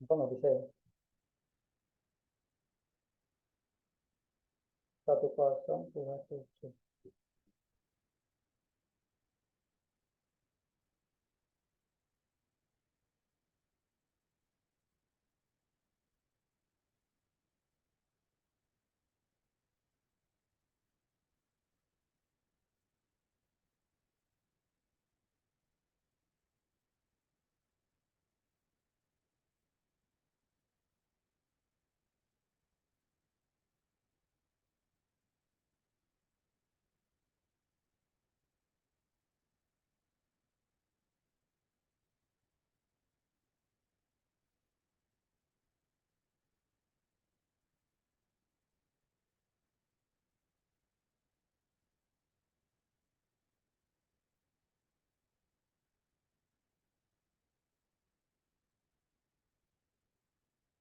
Apa nggak bisa ya? 1027.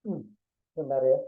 Hmm, Bentar ya.